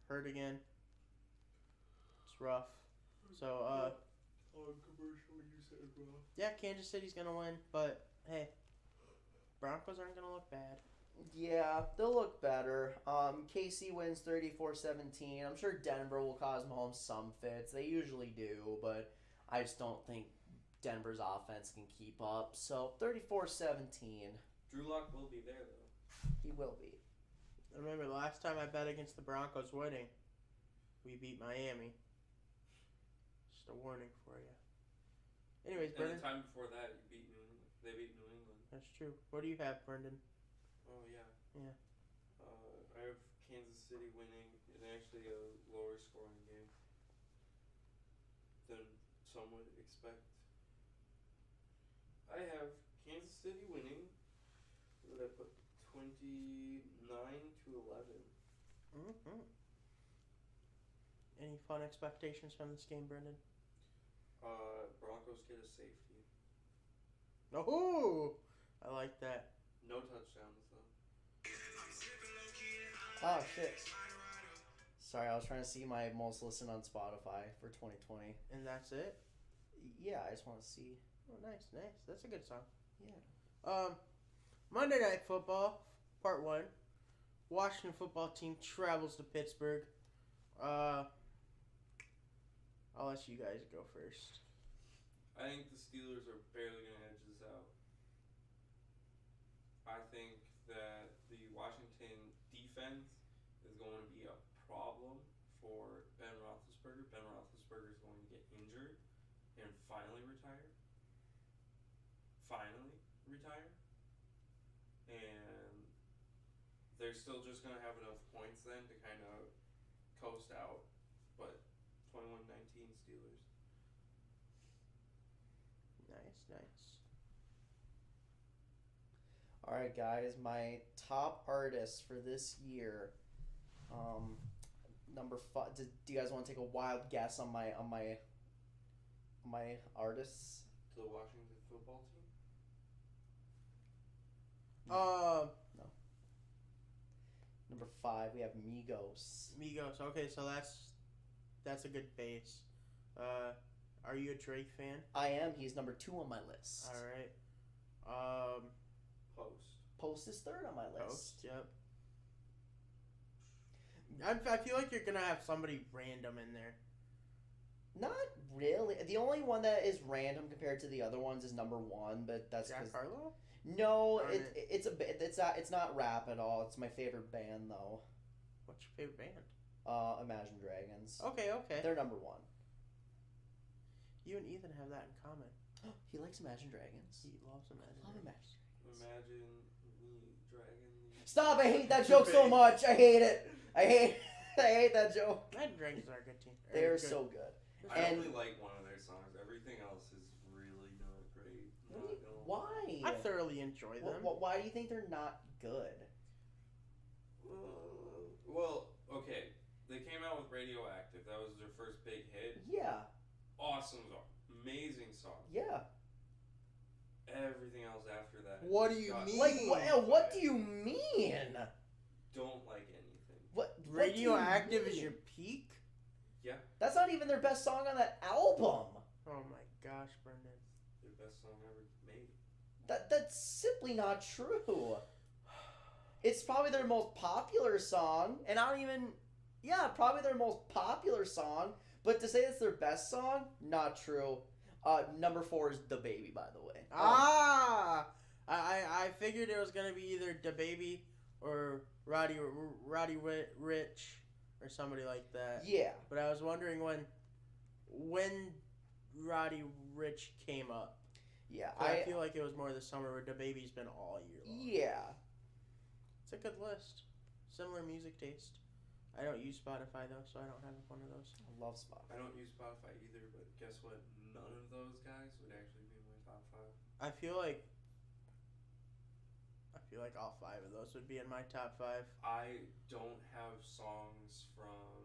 hurt again. It's rough. So, commercial, you said, bro. yeah, Kansas City's gonna win, but hey, Broncos aren't gonna look bad. Yeah, they'll look better. KC wins 34-17. I'm sure Denver will cause Mahomes some fits. They usually do, but I just don't think Denver's offense can keep up. So 34-17. Drew Lock will be there though. He will be. I remember the last time I bet against the Broncos winning, we beat Miami. Just a warning for you. Anyways, And Brendan. the time before that, you beat New England. They beat New England. That's true. What do you have, Brendan? Oh yeah. Yeah. I have Kansas City winning in actually a lower scoring game than some would expect. I have Kansas City winning. What did I put? 29-11. Mm-hmm. Any fun expectations from this game, Brendan? Broncos get a safety. Oh, I like that. No touchdowns though. Oh, shit. Sorry, I was trying to see my most listened on Spotify for 2020. And that's it? Yeah, I just want to see. Oh, nice. That's a good song. Yeah. Monday Night Football, Part 1. Washington football team travels to Pittsburgh. I'll let you guys go first. I think the Steelers are barely going to edge this out. I think that the Washington defense is going to be a problem for Ben Roethlisberger. Ben Roethlisberger is going to get injured and finally retire. And they're still just going to have enough points then to kind of coast out. But 21-19 Steelers. Nice. All right, guys. My top artists for this year. Number 5. Do you guys want to take a wild guess on my My artists. To the Washington football team? Number 5, we have Migos. Migos. Okay, so that's a good base. Are you a Drake fan? I am. He's number 2 on my list. All right. Post. Post is 3rd on my list. Post. Yep. I feel like you're gonna have somebody random in there. Not really. The only one that is random compared to the other ones is number 1, but that's Jack because Harlow? no, Darn it's not rap at all. It's my favorite band though. What's your favorite band? Imagine Dragons. Okay. They're number 1. You and Ethan have that in common. He likes Imagine Dragons. He loves Imagine I love Dragons. Imagine me dragging. Stop! I hate that joke so much. I hate it. I hate that joke. Imagine Dragons are a good team. They are so good. I only like one of their songs. Everything else is really not great. Why? I thoroughly enjoy them. Why do you think they're not good? Well, okay. They came out with Radioactive. That was their first big hit. Yeah. Awesome song. Amazing song. Yeah. Everything else after that. What do you mean? Like, what do you mean? Don't like anything. What Radioactive do you is mean? your peak? Yeah. That's not even their best song on that album. Oh my gosh, Brendan. Their best song ever made. That's simply not true. It's probably their most popular song, and I don't even... Yeah, probably their most popular song, but to say it's their best song, not true. Number 4 is The Baby, by the way. I figured it was gonna be either DaBaby or Roddy Rich or somebody like that. Yeah. But I was wondering when Roddy Rich came up. Yeah. I feel like it was more this summer where DaBaby's been all year long. Yeah. It's a good list. Similar music taste. I don't use Spotify though, so I don't have one of those. I love Spotify. I don't use Spotify either, but guess what? None of those guys would actually be in my top 5. I feel like all 5 of those would be in my top 5. I don't have songs from...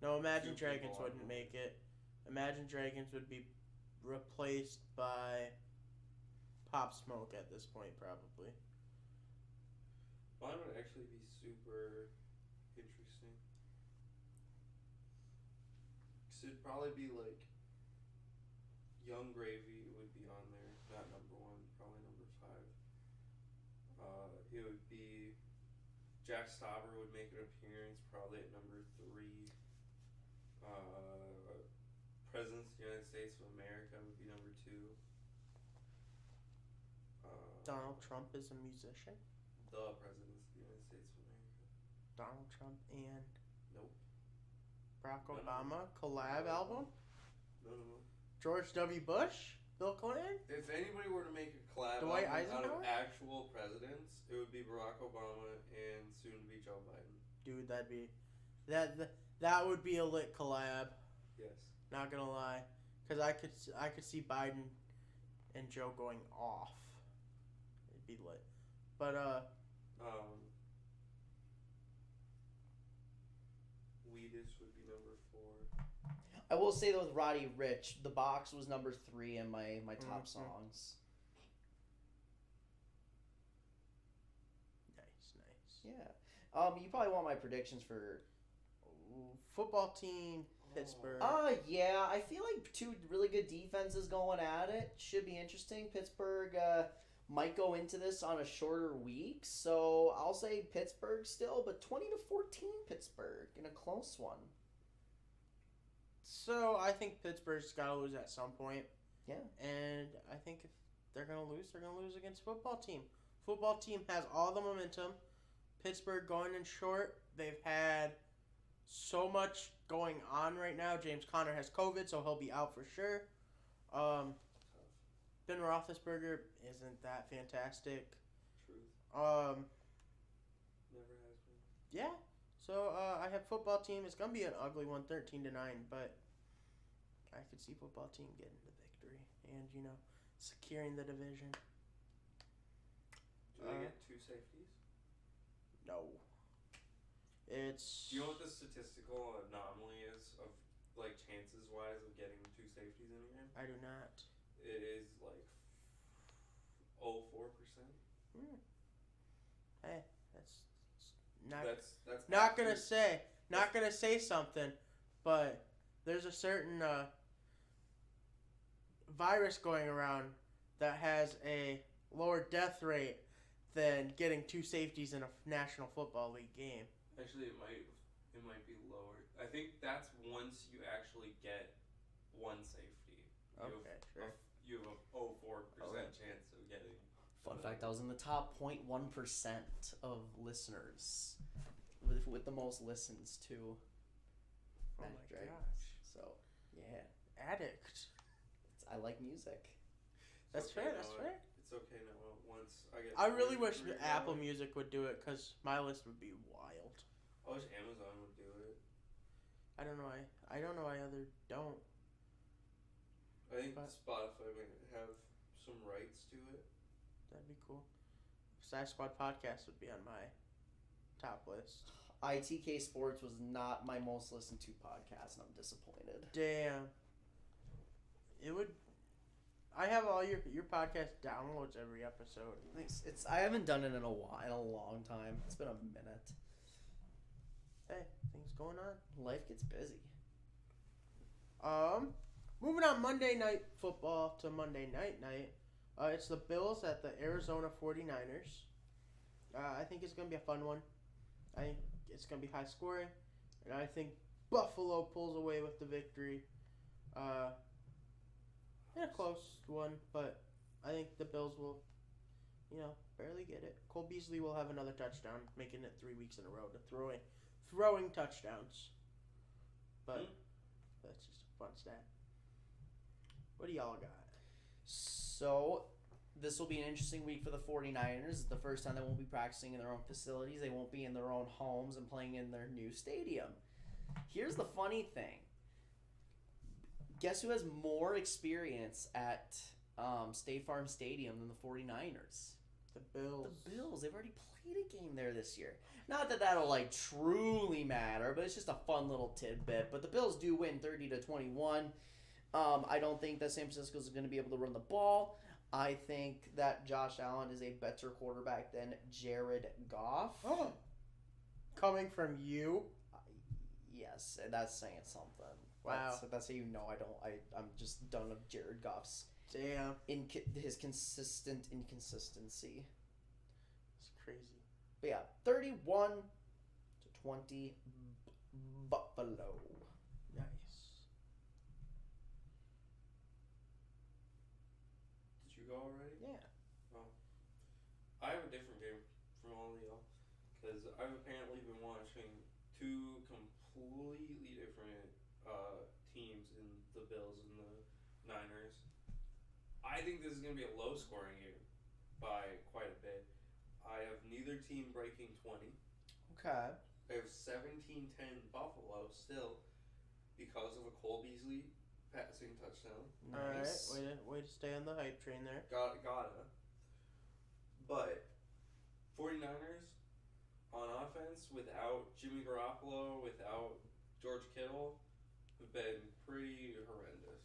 No, Imagine Two people Dragons on wouldn't here. make it. Imagine Dragons would be replaced by Pop Smoke at this point, probably. Mine would actually be super interesting. 'Cause it'd probably be like... Young Gravy would be on there. Not number 1, probably number 5. It would be... Jack Stauber would make an appearance, probably at number 3. Presidents of the United States of America would be number 2. Donald Trump is a musician. The Presidents of the United States of America. Donald Trump and Nope. Barack No. Obama collab album. No. George W. Bush, Bill Clinton. If anybody were to make a collab Dwight album out of Eisenhower? actual presidents, it would be Barack Obama and soon to be Joe Biden. Dude, that would be a lit collab. Yes. Not gonna lie, because I could see Biden and Joe going off. It'd be lit, but Weedus would be number 4. I will say though with Roddy Rich, The Box was number 3 in my top songs. Nice. Yeah. You probably want my predictions for Football team, Pittsburgh. Yeah. I feel like 2 really good defenses going at it. Should be interesting. Pittsburgh might go into this on a shorter week, so I'll say Pittsburgh still, but 20-14 Pittsburgh in a close one. So I think Pittsburgh's got to lose at some point. Yeah. And I think if they're going to lose, they're going to lose against football team. Football team has all the momentum. Pittsburgh going in short. They've had so much going on right now. James Conner has COVID, so he'll be out for sure. Ben Roethlisberger isn't that fantastic. Truth. Never has been. Yeah. So I have football team. It's gonna be an ugly one, 13-9, but I could see football team getting the victory and securing the division. Do they get 2 safeties? No. It's. Do you know what the statistical anomaly is of chances wise of getting safeties in a game? I do not. It is like 0.04%. Hey, that's not That's not gonna accurate. say something, but there's a certain virus going around that has a lower death rate than getting 2 safeties in a National Football League game. Actually, it might be lower. I think that's once you actually get 1 safety. Okay, sure. You have a 0.04% chance of getting. Fun fact: I was in the top 0.1% of listeners, with the most listens to Oh Magic my Dragons. gosh. So yeah, Addict. I like music. That's It's okay fair. That's now. fair. It's okay now. Once I get. I really wish three Apple going. Music would do it because my list would be wild. I wish Amazon would do it. I don't know why other don't. I think But- Spotify might have some rights to it. That'd be cool. Side Squad Podcast would be on my top list. ITK Sports was not my most listened to podcast, and I'm disappointed. Damn. It would. I have all your podcast downloads every episode. I haven't done it in a while, in a long time. It's been a minute. Hey, things going on. Life gets busy. Moving on Monday Night Football to Monday Night. It's the Bills at the Arizona 49ers. I think it's going to be a fun one. I think it's going to be high scoring. And I think Buffalo pulls away with the victory. In a close one, but I think the Bills will, barely get it. Cole Beasley will have another touchdown, making it 3 weeks in a row to throwing touchdowns. But that's just a fun stat. What do y'all got? So, this will be an interesting week for the 49ers. It's the first time they won't be practicing in their own facilities. They won't be in their own homes and playing in their new stadium. Here's the funny thing. Guess who has more experience at State Farm Stadium than the 49ers? The Bills. The Bills. They've already played a game there this year. Not that that'll truly matter, but it's just a fun little tidbit. But the Bills do win 30-21. I don't think that San Francisco is going to be able to run the ball. I think that Josh Allen is a better quarterback than Jared Goff. Oh. Coming from you? Yes, and that's saying something. Wow. That's how you know I'm just done with Jared Goff's Damn. his consistent inconsistency. It's crazy. But yeah, 31-20 Buffalo. Nice. Did you go already? Yeah. I have a different game from all of y'all because I've apparently been watching 2 completely different teams in the Bills and the Niners. I think this is going to be a low-scoring game by quite a bit. I have neither team breaking 20. Okay. I have 17-10 Buffalo still because of a Cole Beasley passing touchdown. Nice. All right. Way to stay on the hype train there. Gotta. But 49ers on offense without Jimmy Garoppolo, without George Kittle, have been pretty horrendous.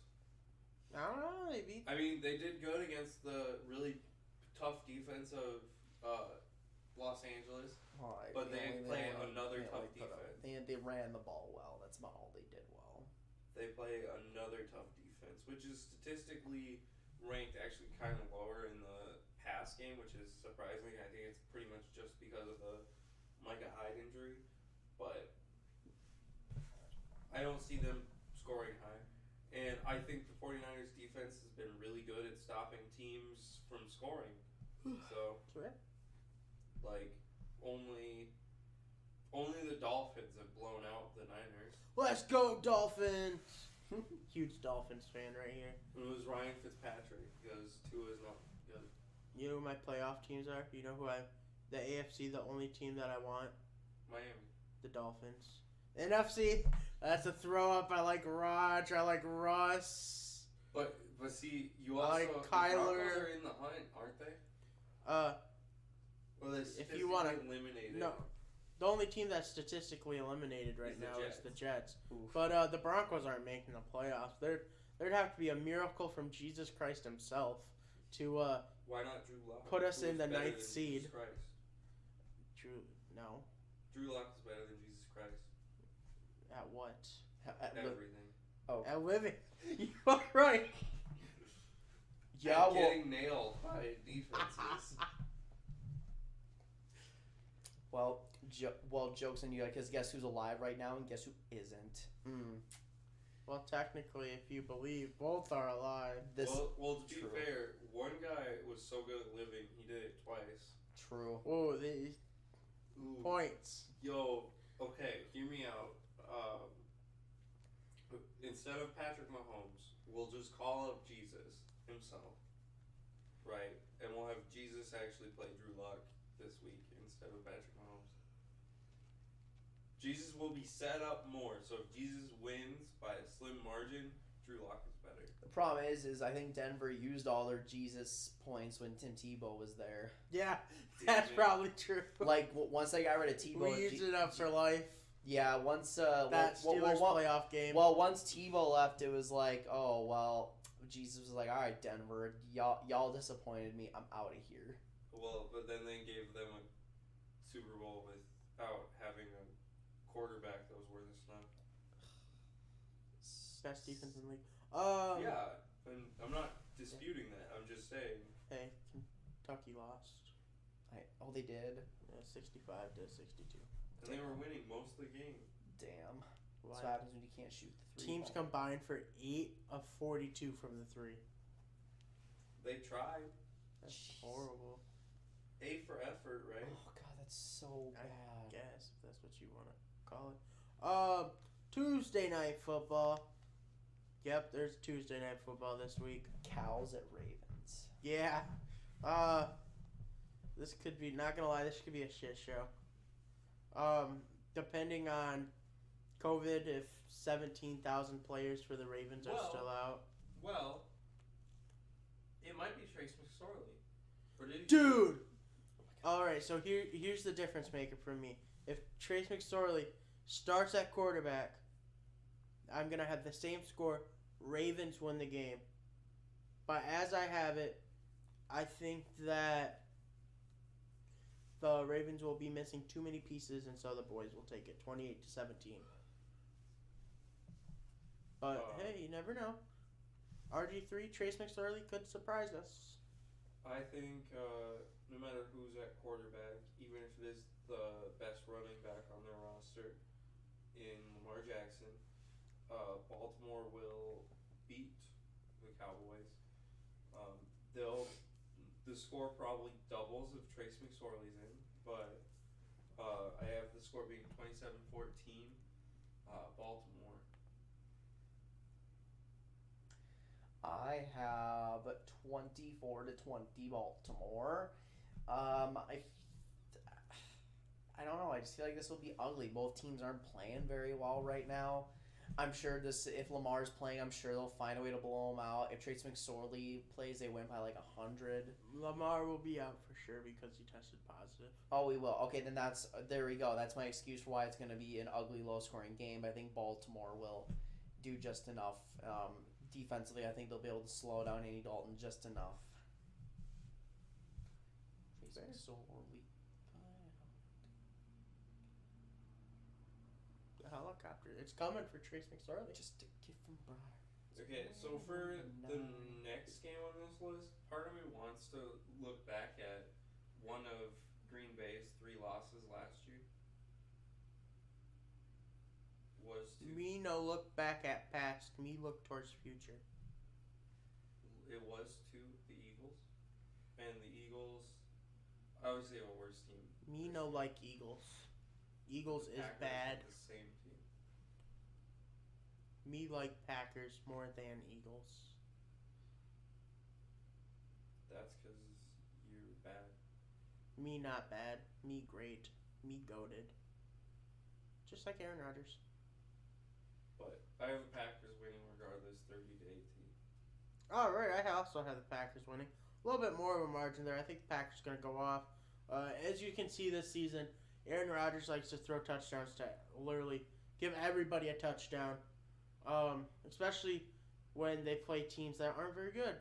I don't know. They did good against the really tough defense of Los Angeles, but they play another tough defense. They ran the ball well. That's about all they did well. They play another tough defense, which is statistically ranked actually kind of lower in the pass game, which is surprising. I think it's pretty much just because of the Micah Hyde injury, but I don't see them scoring high. And I think the 49ers defense has been really good at stopping teams from scoring. So, Sure. only the Dolphins have blown out the Niners. Let's go, Dolphins! Huge Dolphins fan right here. It was Ryan Fitzpatrick because Tua is not good. You know who my playoff teams are? You know who the AFC, the only team that I want? Miami. The Dolphins. NFC, that's a throw up. I like Raj. I like Russ. But see, you I also like the Kyler. Broncos are in the hunt, aren't they? Or they If you wanna- eliminated. no. The only team that's statistically eliminated right Is the now is Jets. the Jets. Oof. But the Broncos aren't making the playoffs. there'd have to be a miracle from Jesus Christ himself to Why not Drew Lock? put us Who in is the better ninth than seed. Jesus Christ? No. Drew Lock is better than Jesus Christ. At what? Everything. At living. You're right. Yeah, And getting nailed by defenses. Well, jokes on you, because guess who's alive right now and guess who isn't? Well, technically, if you believe, both are alive. Well, to be True. fair, one guy was so good at living, he did it twice. True. Oh, these Ooh. points. Yo, okay, hear me out. Instead of Patrick Mahomes, we'll just call up Jesus himself, right? And we'll have Jesus actually play Drew Lock this week instead of Patrick Mahomes. Jesus will be set up more, so if Jesus wins by a slim margin, Drew Lock is better. The problem is I think Denver used all their Jesus points when Tim Tebow was there. Yeah, that's probably true. Like once they got rid of Tebow, We used it up for life. Yeah, once that Steelers playoff game. Well, once Tebow left, it was like, oh well, Jesus was like, all right, Denver, y'all disappointed me. I'm out of here. Well, but then they gave them a Super Bowl without having a quarterback that was worth a snub. Best defense in the league. Yeah, and I'm not disputing that. I'm just saying. Hey, Kentucky lost. They did? Yeah, 65 to 62. And they were winning most of the game. Damn. What? That's what happens when you can't shoot the three. Teams combined for 8 of 42 from the 3. They tried. That's Jeez. horrible. A for effort, right? Oh god, that's so bad. I guess if that's what you want to call it. Tuesday night football. Yep, there's Tuesday night football this week. Cows at Ravens. Yeah. This could be, not gonna lie, this could be a shit show. Depending on COVID, if 17,000 players for the Ravens are still out. Well, it might be Trace McSorley. Or did he? Dude! Alright, so here's the difference maker for me. If Trace McSorley starts at quarterback, I'm going to have the same score. Ravens win the game. But as I have it, I think that the Ravens will be missing too many pieces, and so the boys will take it 28-17. But hey, you never know. RG3, Trace McSorley could surprise us. I think no matter who's at quarterback, even if it is the best running back on their roster in Lamar Jackson, Baltimore will beat the Cowboys. The score probably doubles if Trace McSorley's in, but I have the score being 27-14, Baltimore. I have 24-20 Baltimore. I don't know. I just feel like this will be ugly. Both teams aren't playing very well right now. I'm sure if Lamar's playing, I'm sure they'll find a way to blow him out. If Trace McSorley plays, they win by like 100. Lamar will be out for sure because he tested positive. Oh, we will. Okay, then there we go. That's my excuse for why it's going to be an ugly, low-scoring game. But I think Baltimore will do just enough. Defensively, I think they'll be able to slow down Andy Dalton just enough. Trace McSorley. The helicopter. It's coming for Trace McSorley. Just a gift from Briar. Okay, so for the next game on this list, part of me wants to look back at one of Green Bay's 3 losses last year. Me no look back at past. Me look towards future. It was to the Eagles, and the Eagles, obviously a worse team. Me no like Eagles. Eagles The is Packers bad. are the same team. Me like Packers more than Eagles. That's because you're bad. Me not bad. Me great. Me goated. Just like Aaron Rodgers. But I have the Packers winning regardless, 30-18. Alright, I also have the Packers winning. A little bit more of a margin there. I think the Packers are going to go off. As you can see this season, Aaron Rodgers likes to throw touchdowns to literally give everybody a touchdown. Especially when they play teams that aren't very good.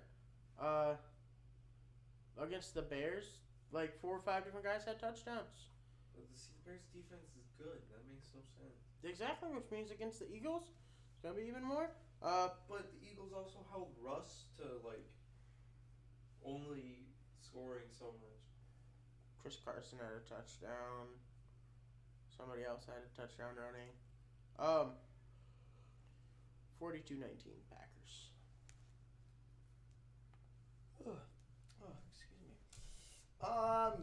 Against the Bears, like 4 or 5 different guys had touchdowns. But the Bears defense is good. That makes no sense. Exactly, which means against the Eagles, it's gonna be even more. But the Eagles also held Russ to like only scoring so much. Chris Carson had a touchdown. Somebody else had a touchdown running. 42-19 Packers. Excuse me.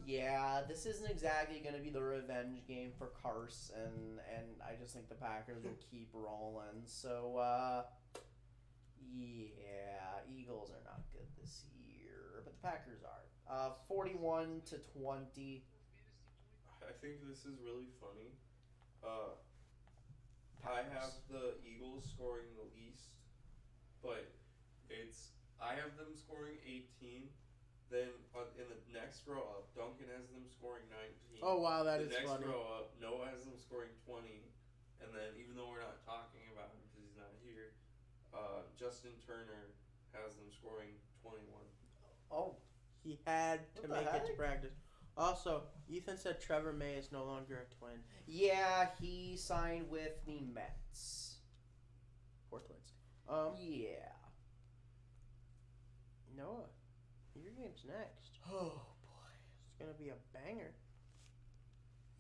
Yeah, this isn't exactly going to be the revenge game for Carson, and I just think the Packers will keep rolling. So, yeah, Eagles are not good this year, but the Packers are. 41-20. I think this is really funny. I have the Eagles scoring the least, but I have them scoring 18. Then in the next row up, Duncan has them scoring 19. Oh wow, that is the next funny. row up, Noah has them scoring 20, and then even though we're not talking about him because he's not here, Justin Turner has them scoring 21. Oh, He had to What the make it to heck? practice. Also, Ethan said Trevor May is no longer a Twin. yeah, he signed with the Mets. Poor Twins. Yeah. Noah, your game's next. Oh boy. It's gonna be a banger.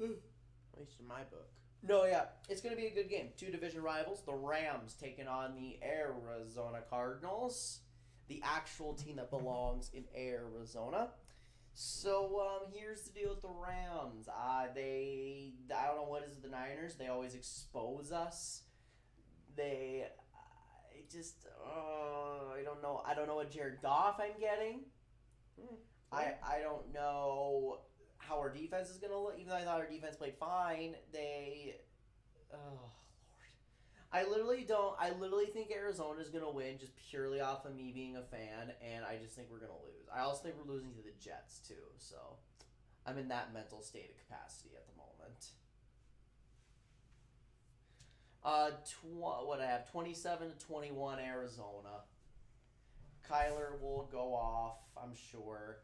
At least in my book. No, yeah, it's going to be a good game. 2 division rivals, the Rams taking on the Arizona Cardinals, the actual team that belongs in Arizona. So here's the deal with the Rams. I don't know what is with the Niners. They always expose us. I don't know. I don't know what Jared Goff I'm getting. I don't know how our defense is gonna look. Even though I thought our defense played fine, oh Lord, I literally think Arizona's gonna win just purely off of me being a fan, and I just think we're gonna lose. I also think we're losing to the Jets too, so I'm in that mental state of capacity at the moment. What I have 27-21 Arizona. Kyler will go off, I'm sure.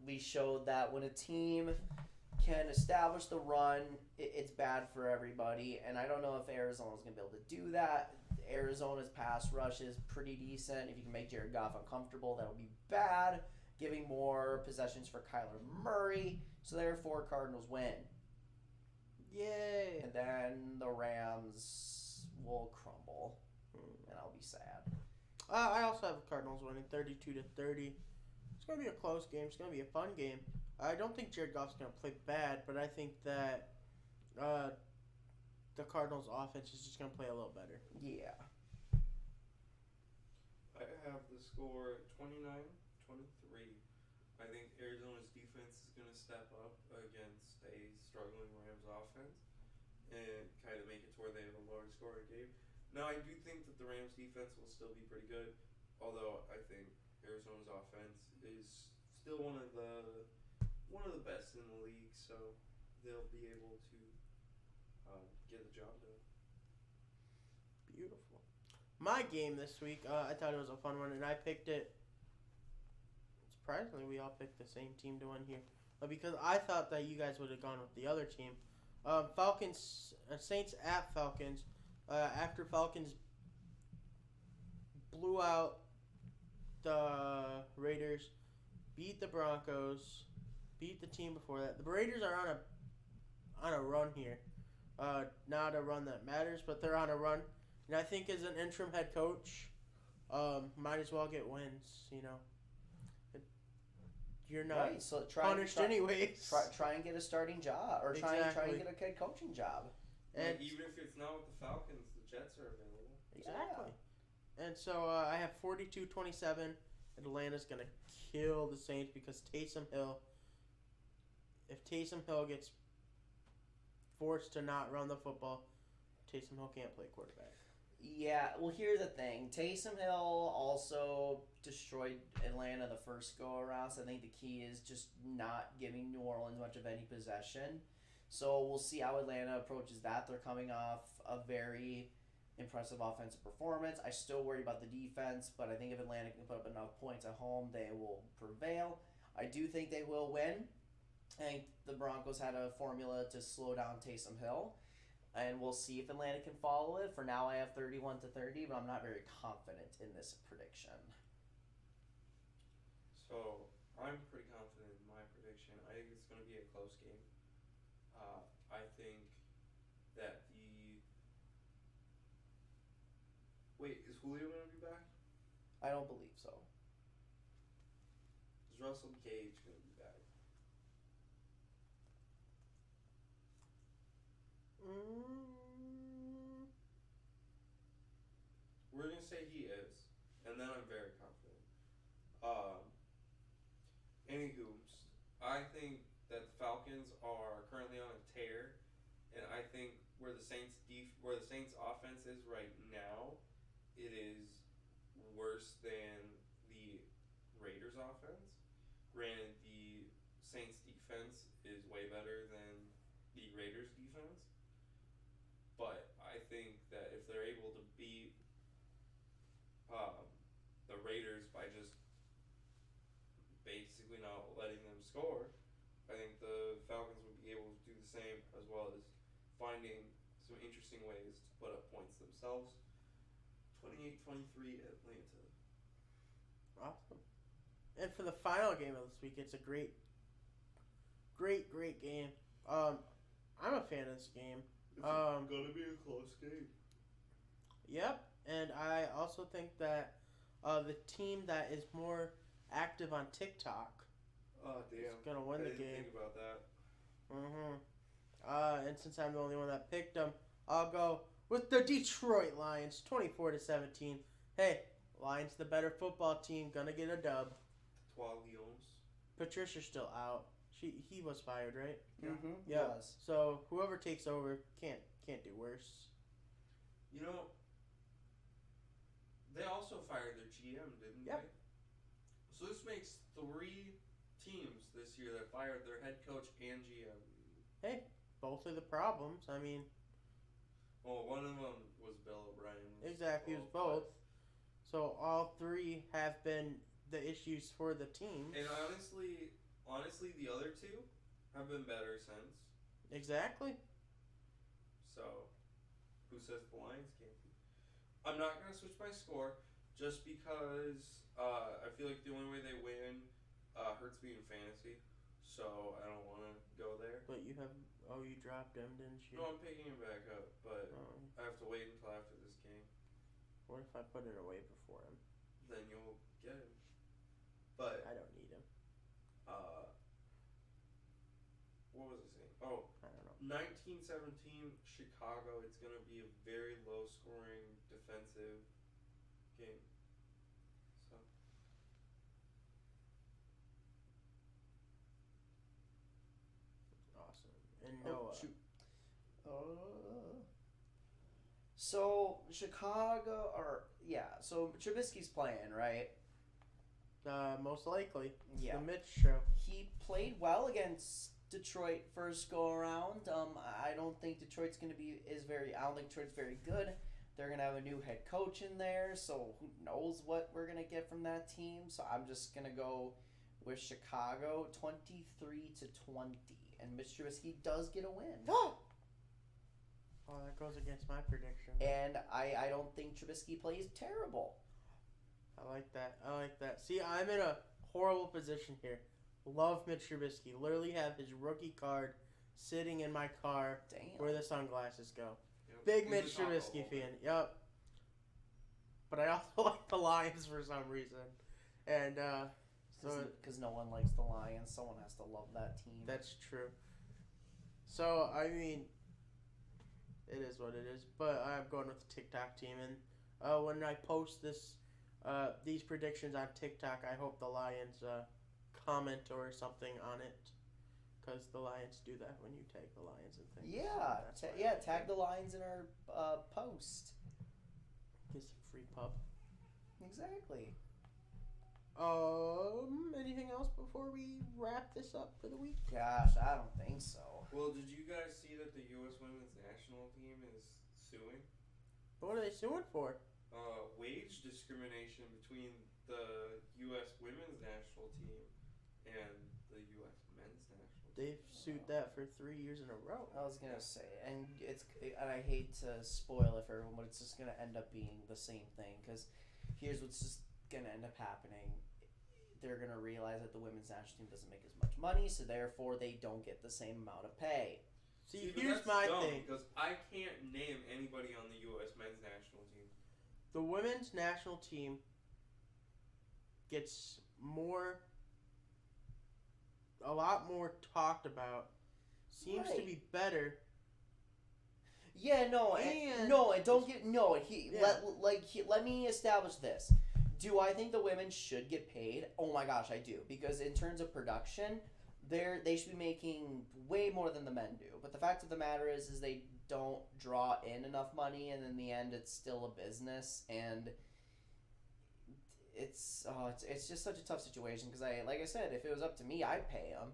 We showed that when a team can establish the run, it's bad for everybody, and I don't know if Arizona's going to be able to do that. Arizona's pass rush is pretty decent. If you can make Jared Goff uncomfortable, that'll be bad, giving more possessions for Kyler Murray, so therefore Cardinals win. Yay! And then the Rams will crumble, and I'll be sad. I also have the Cardinals winning 32-30. It's going to be a close game. It's going to be a fun game. I don't think Jared Goff's going to play bad, but I think that the Cardinals' offense is just going to play a little better. Yeah. I have the score 29-23. I think Arizona's defense is going to step up against a struggling Rams offense and kind of make it to where they have a lower scoring game. Now, I do think that the Rams defense will still be pretty good, although I think Arizona's offense is still one of the best in the league, so they'll be able to get the job done. Beautiful. My game this week, I thought it was a fun one, and I picked it. Surprisingly, we all picked the same team to win here, because I thought that you guys would have gone with the other team. Saints at Falcons. After Falcons blew out the Raiders, beat the Broncos, beat the team before that. The Raiders are on a run here. Not a run that matters, but they're on a run. And I think as an interim head coach, might as well get wins, you know. You're not Right, so punished anyways. Try and get a starting job, or try and get a head coaching job. And even if it's not with the Falcons, the Jets are available. exactly. And so I have 42-27. Atlanta's going to kill the Saints because if Taysom Hill gets forced to not run the football, Taysom Hill can't play quarterback. Yeah, well, here's the thing. Taysom Hill also destroyed Atlanta the first go-around, so I think the key is just not giving New Orleans much of any possession. So we'll see how Atlanta approaches that. They're coming off a very impressive offensive performance. I still worry about the defense, but I think if Atlanta can put up enough points at home, they will prevail. I do think they will win. I think the Broncos had a formula to slow down Taysom Hill, and we'll see if Atlanta can follow it. For now, I have 31-30, but I'm not very confident in this prediction. So I'm pretty confident in my prediction. I think it's going to be a close game. I think that Wait, is Julio going to be back? I don't believe so. Is Russell Gage going to be back? We're going to say he is, and then I'm very confident. Anywho, I think that the Falcons are currently on a tear, and I think where the Saints offense is right now, it is worse than the Raiders offense. Granted, the Saints defense is way better than the Raiders defense, but I think that if they're able to beat the Raiders by just basically not letting them score, I think the Falcons would be able to do the same, as well as finding some interesting ways to put up points themselves. 28-23 Atlanta. Awesome. And for the final game of this week, it's a great game. I'm a fan of this game. It's gonna be a close game. Yep, and I also think that the team that is more active on TikTok is gonna win the game. I didn't think about that. And since I'm the only one that picked them, I'll go with the Detroit Lions, 24-17. Hey, Lions the better football team, gonna get a dub. Trois Lions. Patricia's still out. He was fired, right? Yeah. So whoever takes over can't do worse. You know, they also fired their GM, didn't Yep. they? So this makes 3 teams this year that fired their head coach and GM. Hey, both are the problems. I mean, Well, one of them was Bill O'Brien. exactly, it was both. So all 3 have been the issues for the team. And honestly, the other 2 have been better since. Exactly. So, who says the Lions can't be? I'm not going to switch my score just because I feel like the only way they win hurts me in fantasy. So, I don't want to go there. But you dropped him, didn't you? No, I'm picking him back up, but I have to wait until after this game. What if I put it away before him? Then you'll get him. But I don't need him. what was I saying? Oh, I don't know. 1917 Chicago. It's going to be a very low scoring defensive game. So Awesome. And Noah. Shoot. So Chicago, so Trubisky's playing, right? Most likely. Yeah. The Mitch show. He played well against Detroit first go around. I don't think Detroit's going to be I don't think Detroit's very good. They're going to have a new head coach in there, so who knows what we're going to get from that team. So I'm just going to go with Chicago 23-20, and Mitch Trubisky does get a win. Oh, that goes against my prediction. And I don't think Trubisky plays terrible. I like that. See, I'm in a horrible position here. Love Mitch Trubisky. Literally have his rookie card sitting in my car where the sunglasses go. yep. Big He's Mitch a taco Trubisky holder. fan. Yep. But I also like the Lions for some reason. And Because no one likes the Lions. Someone has to love that team. that's true. So, I mean, it is what it is. But I'm going with the TikTok team. And when I post these predictions on TikTok, I hope the Lions comment or something on it. Because the Lions do that when you tag the Lions and things. Tag the Lions in our post. Get some free pub. Exactly. Anything else before we wrap this up for the week? Gosh, I don't think so. Well, did you guys see that the U.S. women's national team is suing? What are they suing for? Wage discrimination between the U.S. women's national team and the U.S. men's national team. They've sued that for 3 years in a row. I was gonna say, and I hate to spoil it for everyone, but it's just gonna end up being the same thing. Because here's what's just gonna end up happening: they're gonna realize that the women's national team doesn't make as much money, so therefore they don't get the same amount of pay. See, but here's that's my dumb thing. because I can't name anybody on the U.S. men's national team. The women's national team gets a lot more talked about. Seems to Right. be better. Yeah, no, And- and don't get no. Yeah. Let me establish this. Do I think the women should get paid? Oh my gosh, I do. Because in terms of production, they should be making way more than the men do. But the fact of the matter is they don't draw in enough money, and in the end, it's still a business, and it's just such a tough situation. Because like I said, if it was up to me, I'd pay them.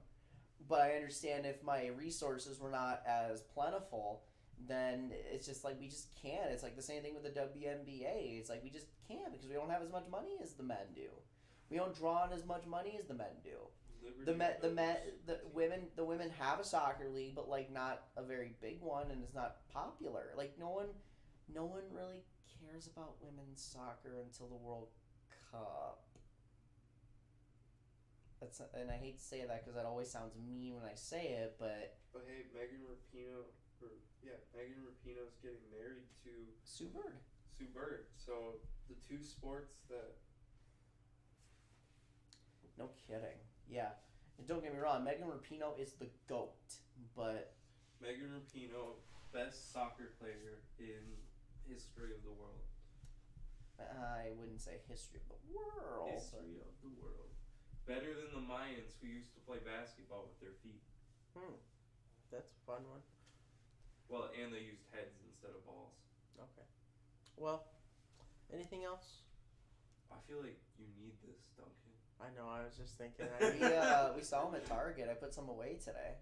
But I understand if my resources were not as plentiful, then it's just like we just can't. It's like the same thing with the WNBA. It's like we just can't because we don't have as much money as the men do. We don't draw in as much money as the men do. The women have a soccer league, but like not a very big one, and it's not popular. Like no one really cares about women's soccer until the World Cup. And I hate to say that because that always sounds mean when I say it, but hey, Megan Rapinoe's getting married to Sue Bird. Sue Bird. So the two sports that. No kidding. Yeah. And don't get me wrong, Megan Rapinoe is the GOAT, but Megan Rapinoe, best soccer player in history of the world. I wouldn't say history of the world. History of the world. Better than the Mayans who used to play basketball with their feet. That's a fun one. Well, and they used heads instead of balls. Okay. Well, anything else? I feel like you need this, Duncan. I know, I was just thinking. We saw them at Target. I put some away today.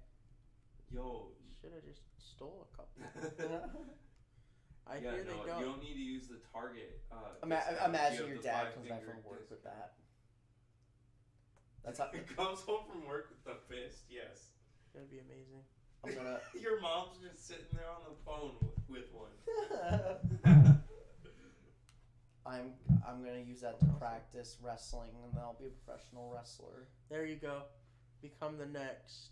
Yo. Should have just stole a couple. I Yeah, hear no, they don't. you don't need to use the Target. Imagine you your have the dad comes back five-finger from work with discount. that. That's how. He comes home from work with the fist, yes. That'd be amazing. I'm gonna. Your mom's just sitting there on the phone with one. I'm gonna use that to practice wrestling, and then I'll be a professional wrestler. There you go. Become the next.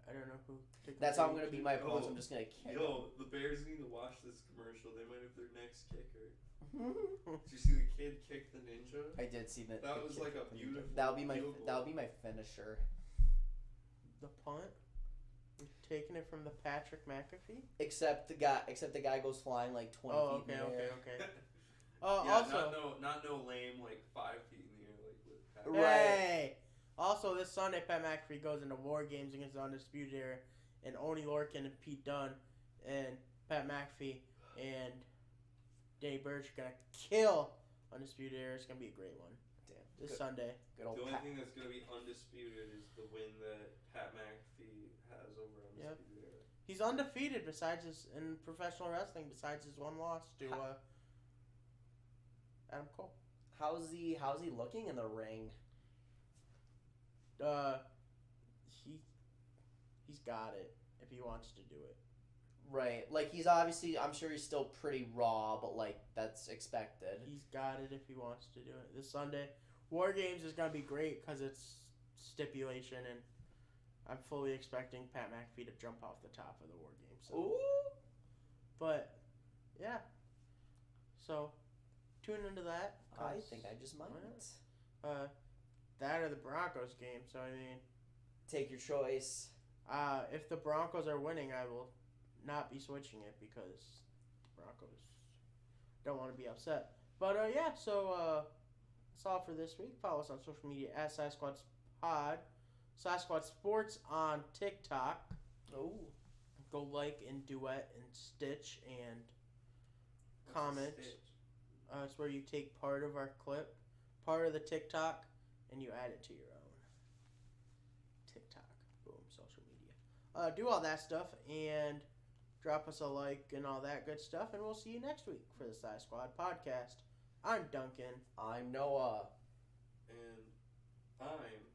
I don't know who. That's how I'm gonna beat my opponents. I'm just gonna kick. The Bears need to watch this commercial. They might have their next kicker. them. Did you see the kid kick the ninja? I did see that. That was like a beautiful. That'll be my field goal. finisher. The punt. You're taking it from the Patrick McAfee. Except the guy goes flying like 20 feet in the air. Okay. Yeah, Also, not no lame like 5 feet in the air like with Pat. Right. hey. Also, this Sunday, Pat McAfee goes into War Games against the Undisputed Era, and Oni Lorcan and Pete Dunne and Pat McAfee and Danny Burch are gonna kill Undisputed Era. It's gonna be a great one. Damn. This Sunday. Good old The only Pat. thing that's gonna be undisputed is the win that Pat McAfee has over Undisputed Era. He's undefeated in professional wrestling besides his one loss to Adam Cole. How's he looking in the ring? He's got it if he wants to do it. Right. Like he's obviously, I'm sure he's still pretty raw, but like that's expected. He's got it if he wants to do it. This Sunday, War Games is gonna be great because it's stipulation, and I'm fully expecting Pat McAfee to jump off the top of the War Games. So. Ooh. But yeah. So tune into that. I think I just might. That or the Broncos game. So I mean, Take your choice. if the Broncos are winning, I will not be switching it because the Broncos don't want to be upset. But yeah, so that's all for this week. Follow us on social media at SciSquadPod, SciSquad Sports on TikTok. Oh. Go like and duet and stitch and comment. It's where you take part of our clip, part of the TikTok, and you add it to your own TikTok. Boom, social media. Do all that stuff, and Drop us a like and all that good stuff, and we'll see you next week for the Sci Squad podcast. I'm Duncan. I'm Noah. And I'm